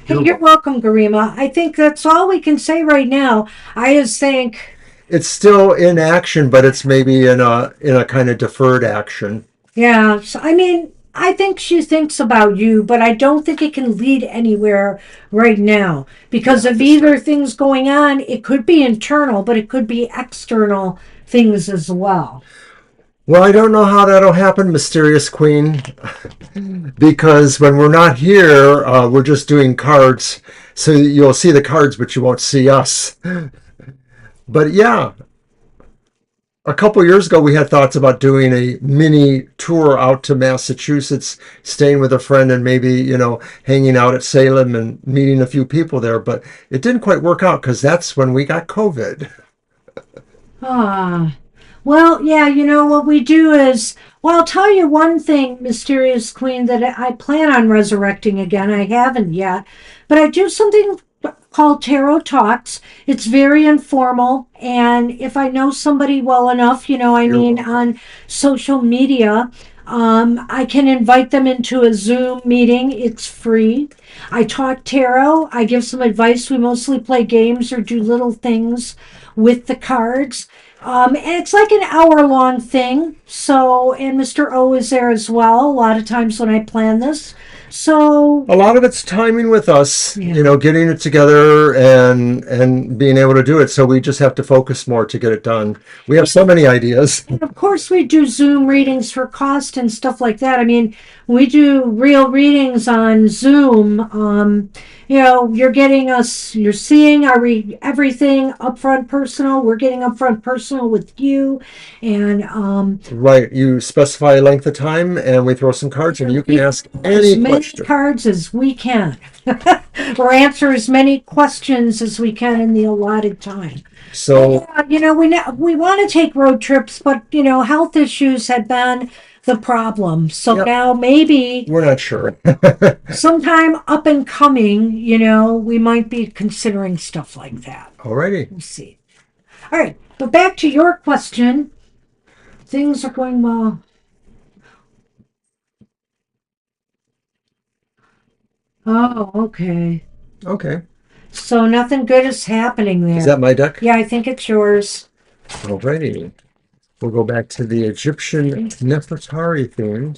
Hey, You're you're welcome. welcome, Garima. I think that's all we can say right now. I just think, It's still in action, but it's maybe in a kind of deferred action. yeah, so, I mean, I think she thinks about you, but I don't think it can lead anywhere right now because Yeah, of that's either right. things going on. It could be internal, but it could be external things as well. Well, I don't know how that'll happen, Mysterious Queen, because when we're not here, we're just doing cards. So you'll see the cards, but you won't see us. But yeah, a couple years ago, we had thoughts about doing a mini tour out to Massachusetts, staying with a friend and maybe, hanging out at Salem and meeting a few people there. But it didn't quite work out because that's when we got COVID. Ah, well, yeah, you know what we do is, well, I'll tell you one thing, Mysterious Queen, that I plan on resurrecting again. I haven't yet, but I do something called Tarot Talks. It's very informal, and if I know somebody well enough, I You're mean, welcome. on social media, I can invite them into a Zoom meeting. It's free. I talk tarot. I give some advice. We mostly play games or do little things with the cards. And it's like an hour long thing. So, and Mr. O is there as well, a lot of times when I plan this. So, A lot of it's timing with us, yeah. getting it together and being able to do it. So we just have to focus more to get it done. We have so many ideas. And of course, we do Zoom readings for cost and stuff like that. I mean, we do real readings on Zoom. You're getting us, you're seeing everything upfront personal. We're getting upfront personal with you. And Right. You specify a length of time and we throw some cards and you can we ask pull as any many question. cards as we can or answer as many questions as we can in the allotted time. But So, yeah, we want to take road trips, but health issues had been the problem. So yep, now maybe we're not sure. sometime up and coming, we might be considering stuff like that. Alrighty. We'll see. All right, but back to your question. Things are going well. Oh, okay. Okay. So nothing good is happening Is there. that my deck? Yeah, I think it's yours. Alrighty. We'll go back to the Egyptian Nefertari theme.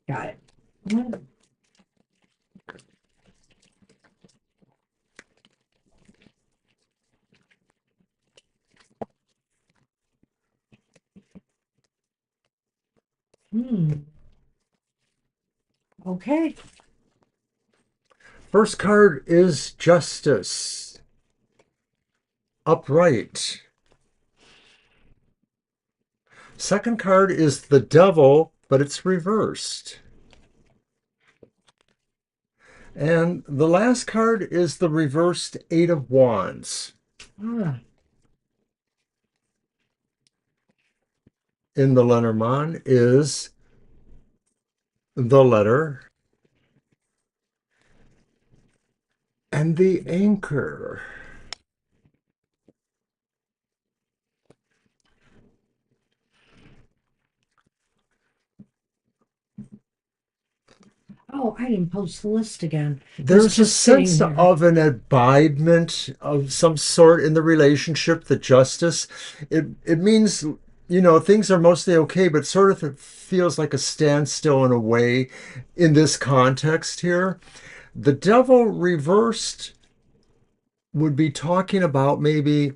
Got it. Hmm. Okay. First card is Justice. Upright. Second card is the Devil, but it's reversed. And the last card is the reversed Eight of Wands. Ah. In the Lenormand is the letter and the anchor. Oh, I didn't post the list again. It was There's a just sitting sense here. of an abidement of some sort in the relationship, the justice. It means, things are mostly okay, but sort of it feels like a standstill in a way in this context here. The devil reversed would be talking about maybe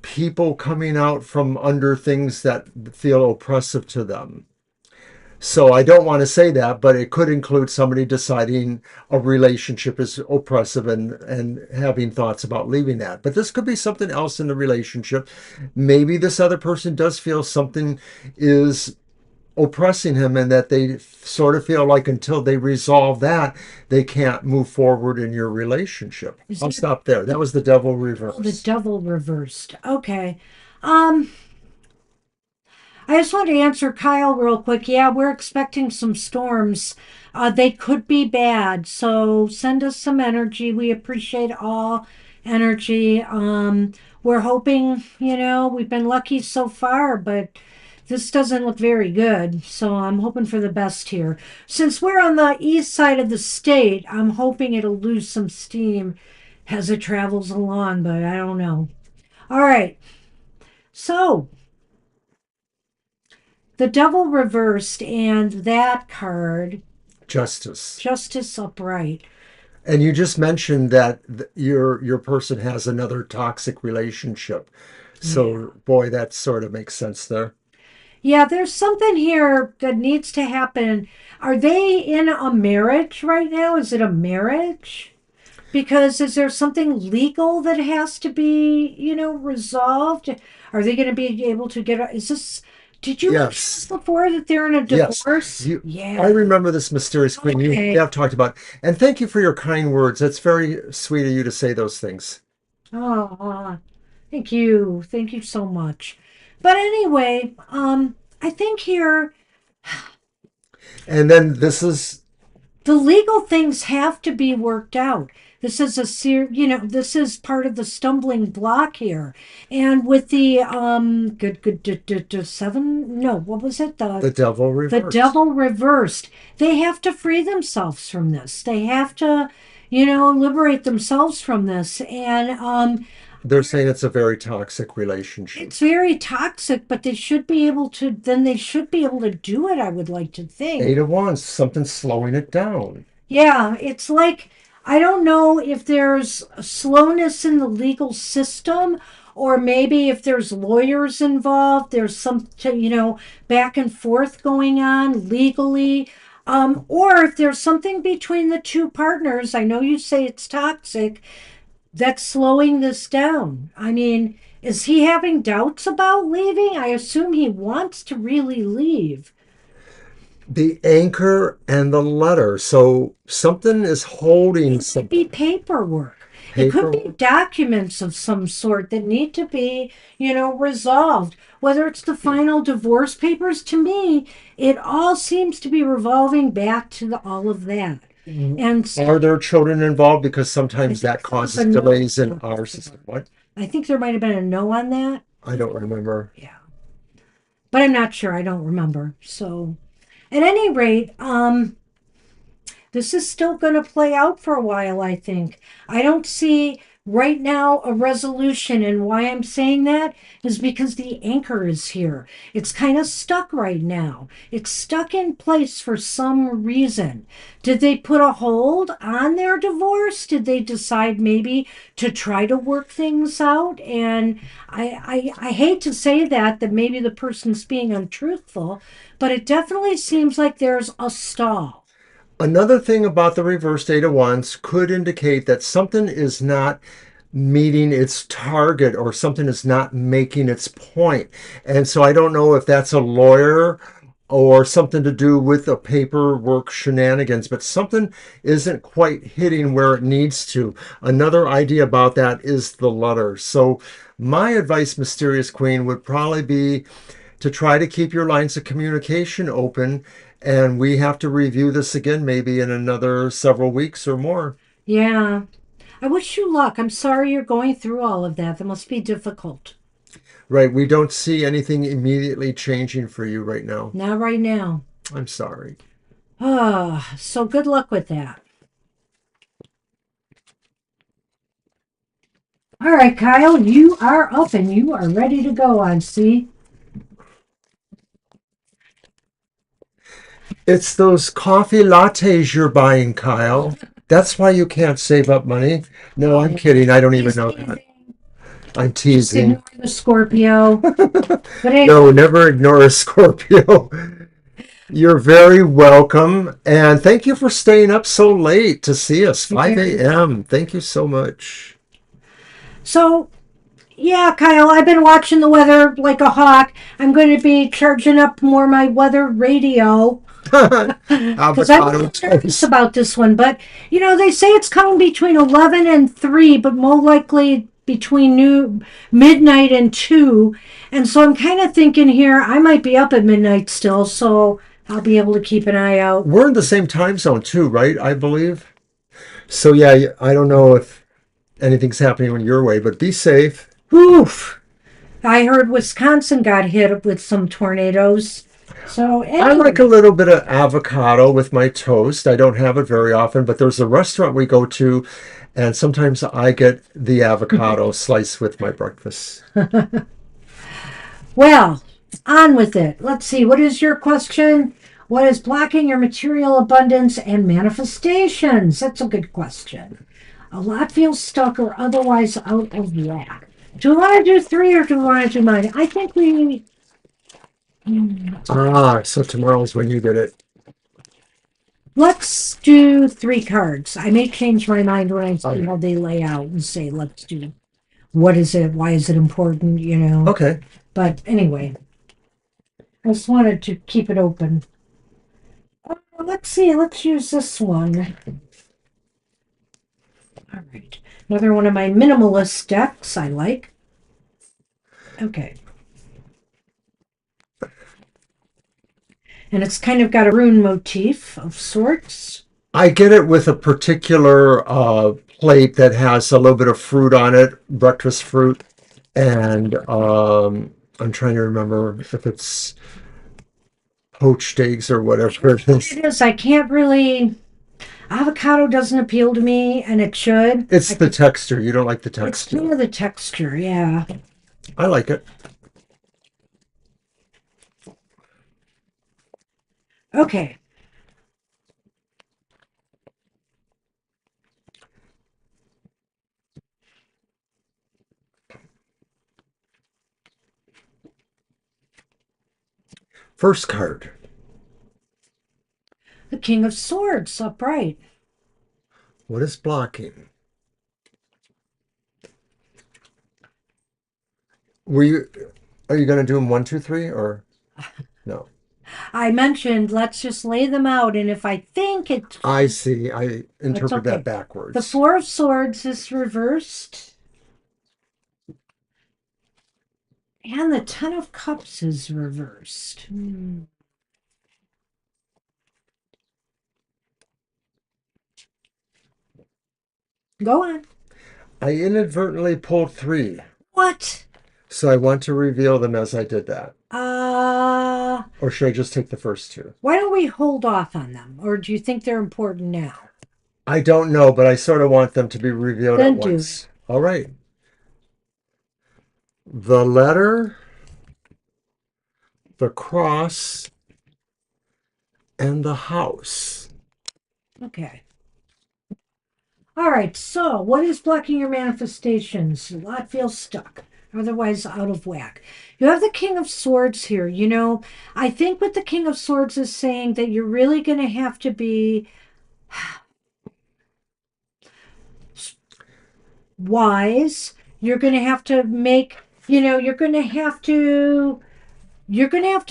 people coming out from under things that feel oppressive to them. So I don't want to say that, but it could include somebody deciding a relationship is oppressive and having thoughts about leaving that. But this could be something else in the relationship. Maybe this other person does feel something is oppressing him, and that they sort of feel like until they resolve that, they can't move forward in your relationship. Is I'll there stop there. That was the devil oh, the reversed. devil reversed? Okay. Um, I just want to answer Kyle real quick. Yeah, we're expecting some storms. They could be bad, so send us some energy. We appreciate all energy. We're hoping, we've been lucky so far, but this doesn't look very good. So I'm hoping for the best here. Since we're on the east side of the state, I'm hoping it'll lose some steam as it travels along, but I don't know. All right. So the devil reversed and that card, Justice. justice upright. And you just mentioned that your person has another toxic relationship. Yeah. So, boy, that sort of makes sense there. Yeah, there's something here that needs to happen. Are they in a marriage right now? Is it a marriage? Because is there something legal that has to be, resolved? Are they going to be able to get is this did you mention this Yes. before that they're in a Yes. divorce? I Yeah. remember this mysterious queen you Okay. have talked about. And thank you for your kind words. That's very sweet of you to say those things. Oh, thank you. Thank you so much. But anyway, I think here And then this is the legal things have to be worked out. This is this is part of the stumbling block here. And with the seven, no, what was it? the devil The reversed. devil reversed. They have to free themselves from this. They have to, liberate themselves from this. And They're saying it's a very toxic relationship. it's very toxic, but they should be able to do it, I would like to Eight think. of Wands, something slowing it down. Yeah, it's like, I don't know if there's a slowness in the legal system, or maybe if there's lawyers involved, there's some, back and forth going on legally. Or if there's something between the two partners, I know you say it's toxic, that's slowing this down. I mean, is he having doubts about leaving? I assume he wants to really leave. The anchor and the letter. So something is holding It some could be paperwork. It could be paperwork. documents of some sort that need to be, resolved. Whether it's the final divorce papers, to me, it all seems to be revolving back to all of that. And Are there children involved? Because I sometimes that think there was a causes no. delays in our system. What? I think there might have been a no on that. I don't remember. Yeah, but I'm not sure. I don't remember. So, at any rate, this is still going to play out for a while, I think. I don't see right now a resolution, and why I'm saying that is because the anchor is here. It's kind of stuck right now. It's stuck in place for some reason. Did they put a hold on their divorce? Did they decide maybe to try to work things out? And I hate to say that maybe the person's being untruthful, but it definitely seems like there's a stall. Another thing about the reversed Eight of Wands could indicate that something is not meeting its target or something is not making its point. And so I don't know if that's a lawyer or something to do with the paperwork shenanigans, but something isn't quite hitting where it needs to. Another idea about that is the letter. So my advice, Mysterious Queen, would probably be to try to keep your lines of communication open. And we have to review this again maybe in another several weeks or more. Yeah. I wish you luck. I'm sorry you're going through all of that. That must be difficult. Right. We don't see anything immediately changing for you right now. Not right now. I'm sorry. Ah, so good luck with that. All right, Kyle, you are up and you are ready to go, I see. It's those coffee lattes you're buying, Kyle. That's why you can't save up money. No, I'm kidding. I don't even He's know that. teasing. I'm Just teasing. ignore the Scorpio. But No, anyway, never ignore a Scorpio. You're very welcome. And thank you for staying up so late to see us, you're 5 very welcome. a.m. Thank you so much. So Yeah, Kyle, I've been watching the weather like a hawk. I'm going to be charging up more my weather radio because I'm Avocado nervous toast. about this one. But, they say it's coming between 11 and 3, but more likely between midnight and 2. And so I'm kind of thinking here, I might be up at midnight still, so I'll be able to keep an eye out. We're in the same time zone too, right? I believe. So yeah, I don't know if anything's happening on your way, but be safe. Oof. I heard Wisconsin got hit with some tornadoes. So, I like anyway. a little bit of avocado with my toast. I don't have it very often, but there's a restaurant we go to, and sometimes I get the avocado sliced with my breakfast. Well, on with it. Let's see. What is your question? What is blocking your material abundance and manifestations? That's a good question. A lot feels stuck or otherwise out of whack. Do we want to do three or do we want to do mine? I think we. Ah, so tomorrow's when you get it. Let's do three cards. I may change my mind when I see Oh, how they lay out and say, let's do what is it? Why is it important? okay. But anyway, I just wanted to keep it open. Let's see. Let's use this one. All right. Another one of my minimalist decks I like. Okay. And it's kind of got a rune motif of sorts. I get it with a particular plate that has a little bit of fruit on it, breakfast fruit, and I'm trying to remember if it's poached eggs or whatever it is. It is. I can't really. Avocado doesn't appeal to me, and it should. It's the texture. You don't like the It's texture. kind of the texture, yeah. I like it. Okay. First card. The King of Swords, upright. What is blocking? Were you? Are you going to do them one, two, three, or no? I mentioned let's just lay them out, and if I think I see. I it's interpret that okay. The backwards. Four of Swords is reversed, and the Ten of Cups is reversed. Go on. I inadvertently pulled three, What? so I want to reveal them as I did that. Uh, Or should I just take the first two? why don't we hold off on them? Or do you think they're important now? I don't know, but I sort of want them to be revealed at Then do it. once. All right. The letter, the cross, and the house. Okay. All right. So, what is blocking your manifestations? A lot feels stuck, otherwise out of whack. You have the King of Swords here. I think what the King of Swords is saying that you're really going to have to be wise. You're going to have to make, you're going to have to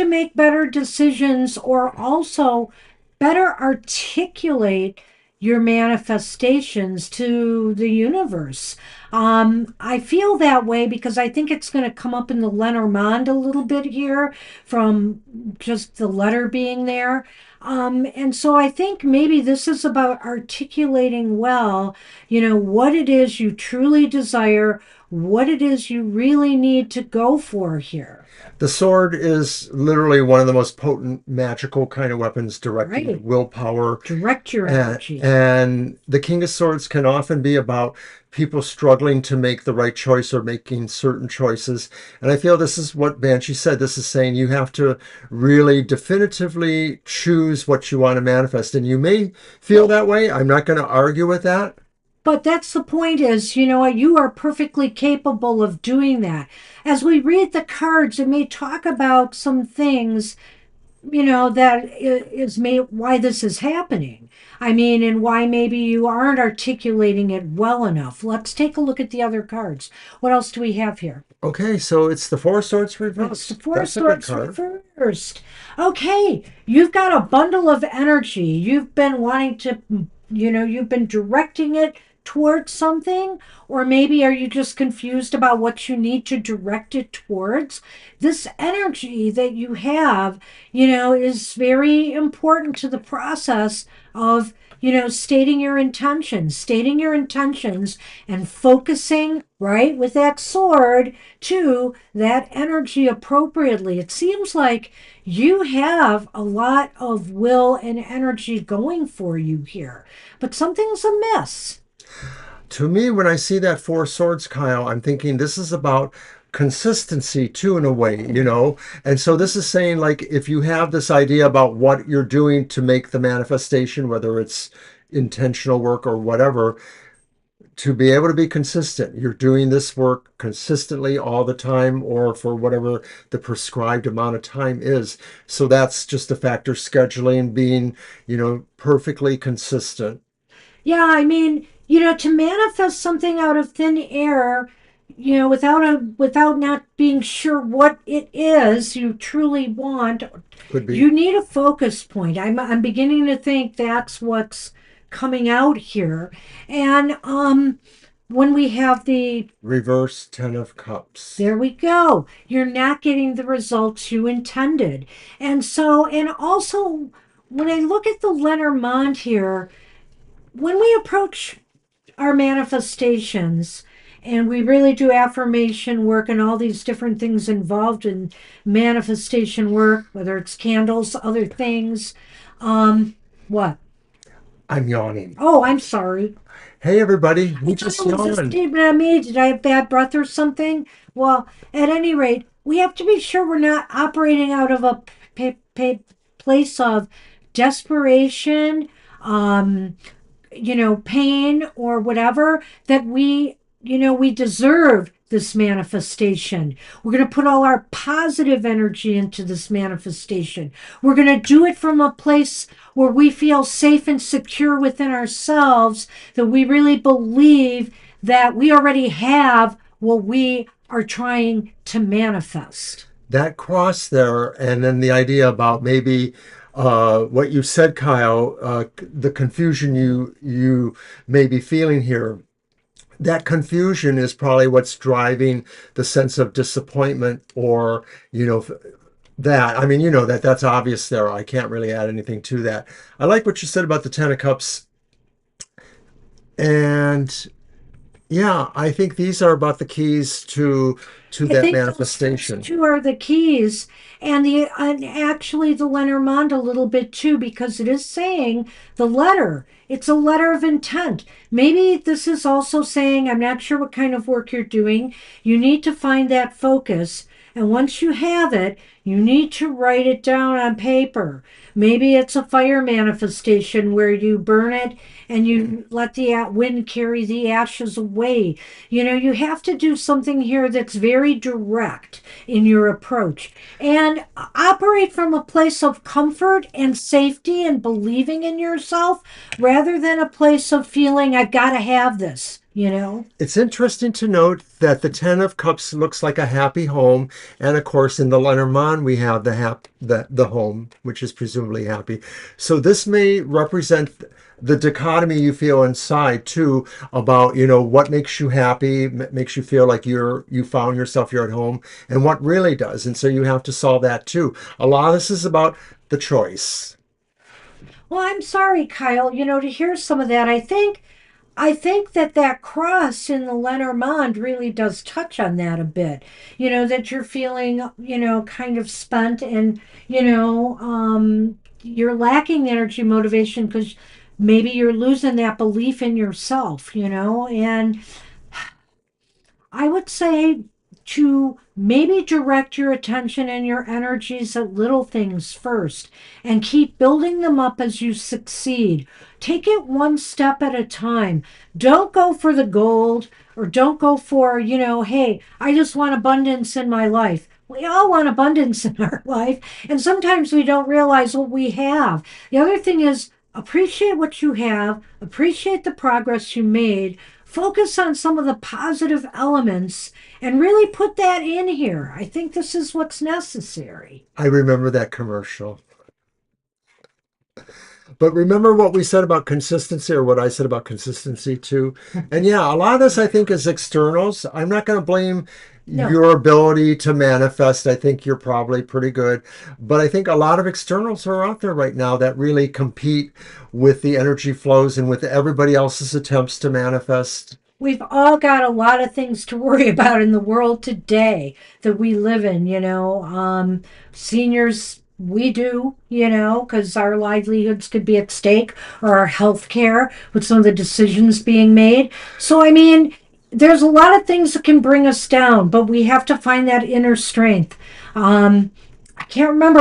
make better decisions or also better articulate your manifestations to the universe. I feel that way because I think it's going to come up in the Lenormand a little bit here from just the letter being there. And so I think maybe this is about articulating well, what it is you truly desire, what it is you really need to go for here. The sword is literally one of the most potent magical kind of weapons directing Right. willpower. Direct your And, energy. and the King of Swords can often be about people struggling to make the right choice or making certain choices. And I feel this is what Banshee said. This is saying you have to really definitively choose what you want to manifest. And you may feel that way. I'm not going to argue with that. But that's the point is, you are perfectly capable of doing that. As we read the cards, it may talk about some things that is why this is happening. I mean, and why maybe you aren't articulating it well enough. Let's take a look at the other cards. What else do we have here? Okay, so it's the Four Swords It's the reversed. Four That's a good Swords card. reversed. Okay, you've got a bundle of energy. You've been wanting to, you've been directing it towards something, or maybe are you just confused about what you need to direct it towards? This energy that you have, is very important to the process of, stating your intentions and focusing right with that sword to that energy appropriately. It seems like you have a lot of will and energy going for you here, but something's amiss. To me, when I see that Four Swords, Kyle, I'm thinking this is about consistency too, in a way, And so this is saying, like, if you have this idea about what you're doing to make the manifestation, whether it's intentional work or whatever, to be able to be consistent. You're doing this work consistently all the time or for whatever the prescribed amount of time is. So that's just a factor scheduling, being, perfectly consistent. Yeah, I mean, to manifest something out of thin air, without not being sure what it is you truly want, Could be you need a focus point. I'm beginning to think that's what's coming out here. And when we have the reverse Ten of Cups. there we go. You're not getting the results you intended. And also when I look at the Lenormand here, when we approach our manifestations and we really do affirmation work and all these different things involved in manifestation work, whether it's candles, other things, what? I'm yawning. Oh, I'm sorry. Hey, everybody, I we thought just it was a yawned. statement on me. Did I have bad breath or something? Well, at any rate, we have to be sure we're not operating out of a place of desperation, um, pain or whatever, that we deserve this manifestation. We're going to put all our positive energy into this manifestation. We're going to do it from a place where we feel safe and secure within ourselves, that we really believe that we already have what we are trying to manifest. That cross there, and then the idea about maybe what you said, Kyle, the confusion you may be feeling here. That confusion is probably what's driving the sense of disappointment, or that. I mean, that's obvious there. I can't really add anything to that. I like what you said about the Ten of Cups, and yeah, I think these are about the keys to I that think those first manifestation. two are the keys, and actually the Lenormand a little bit too, because it is saying the letter. It's a letter of intent. Maybe this is also saying, I'm not sure what kind of work you're doing. You need to find that focus, and once you have it, you need to write it down on paper. Maybe it's a fire manifestation where you burn it and you let the wind carry the ashes away. You have to do something here that's very direct in your approach and operate from a place of comfort and safety and believing in yourself rather than a place of feeling, I've got to have this. It's interesting to note that the Ten of Cups looks like a happy home, and of course, in the Lenormand we have the home, which is presumably happy. So this may represent the dichotomy you feel inside too, about what makes you happy, makes you feel like you found yourself, you're at home, and what really does. And so you have to solve that too. A lot of this is about the choice. Well, I'm sorry, Kyle, to hear some of that. I think that cross in the Lenormand really does touch on that a bit. That you're feeling, kind of spent and, you're lacking energy motivation because maybe you're losing that belief in yourself. And I would say to maybe direct your attention and your energies at little things first and keep building them up as you succeed. Take it one step at a time. Don't go for the gold or don't go for, hey, I just want abundance in my life. We all want abundance in our life, and sometimes we don't realize what we have. The other thing is appreciate what you have, appreciate the progress you made, focus on some of the positive elements, and really put that in here. I think this is what's necessary. I remember that commercial. But remember what we said about consistency, or what I said about consistency too. And yeah, a lot of this I think is externals. I'm not going to blame No, your ability to manifest. I think you're probably pretty good. But I think a lot of externals are out there right now that really compete with the energy flows and with everybody else's attempts to manifest. we've all got a lot of things to worry about in the world today that we live in, you know. Seniors, we do, you know, because our livelihoods could be at stake, or our health care with some of the decisions being made. So, I mean, there's a lot of things that can bring us down, but we have to find that inner strength. I can't remember,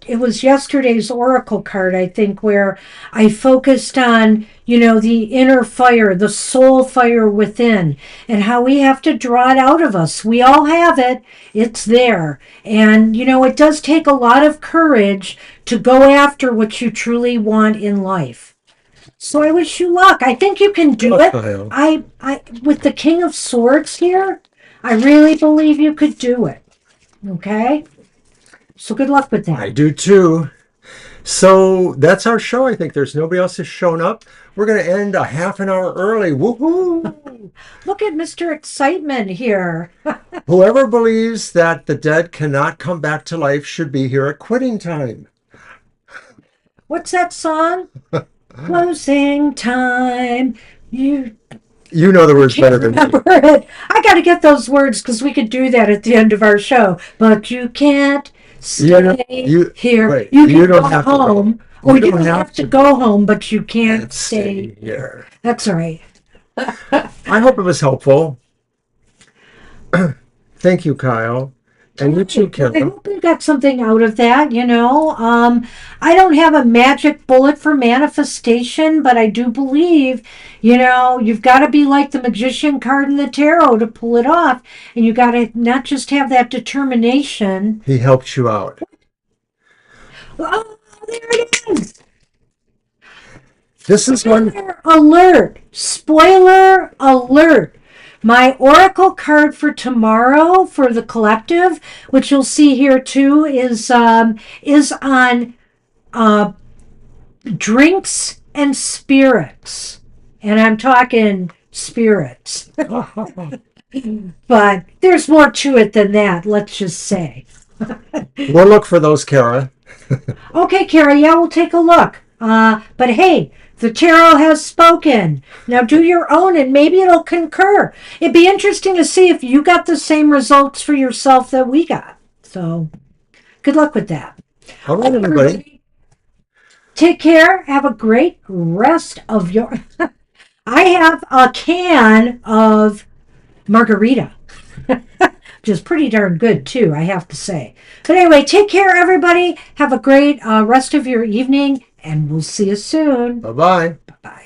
it was yesterday's oracle card, I think, where I focused on, you know, the inner fire, the soul fire within, and how we have to draw it out of us. We all have it. It's there. And, you know, it does take a lot of courage to go after what you truly want in life. So I wish you luck. I think you can Good do luck, it. Kyle. I with the King of Swords here, I really believe you could do it. Okay? So good luck with I that. do too. So that's our show. I think there's nobody else has shown up. We're going to end a half an hour early. Woohoo! Look at Mr. Excitement here. Whoever believes that the dead cannot come back to life should be here at quitting time. What's that song? Closing time. You You know the words better can't than me. remember it. I got to get those words because we could do that at the end of our show. But you can't You know, stay you here. wait. You You can go don't have to go. home. Or You you don't don't have have to to go home, but you can't stay stay here. here. That's right. I hope it was helpful. Thank you, Kyle, and you too, I Kim. hope you got something out of that, you know. I don't have a magic bullet for manifestation, but I do believe, you know, you've got to be like the magician card in the tarot to pull it off. And you got to not just have that determination. He helped you out. Oh, there it is. This is one. Spoiler alert. Spoiler alert. My oracle card for tomorrow for the collective, which you'll see here too, is on uh, drinks and spirits, and I'm talking spirits. But there's more to it than that. Let's just say. We'll look for those, Kara. Okay, Carrie. Yeah, we'll take a look. But hey, the tarot has spoken. Now do your own and maybe it'll concur. It'd be interesting to see if you got the same results for yourself that we got. So good luck with that. All right, everybody. Take care. Have a great rest of your. I have a can of margarita, which is pretty darn good too, I have to say. But anyway, take care, everybody. Have a great rest of your evening, and we'll see you soon. Bye bye. Bye.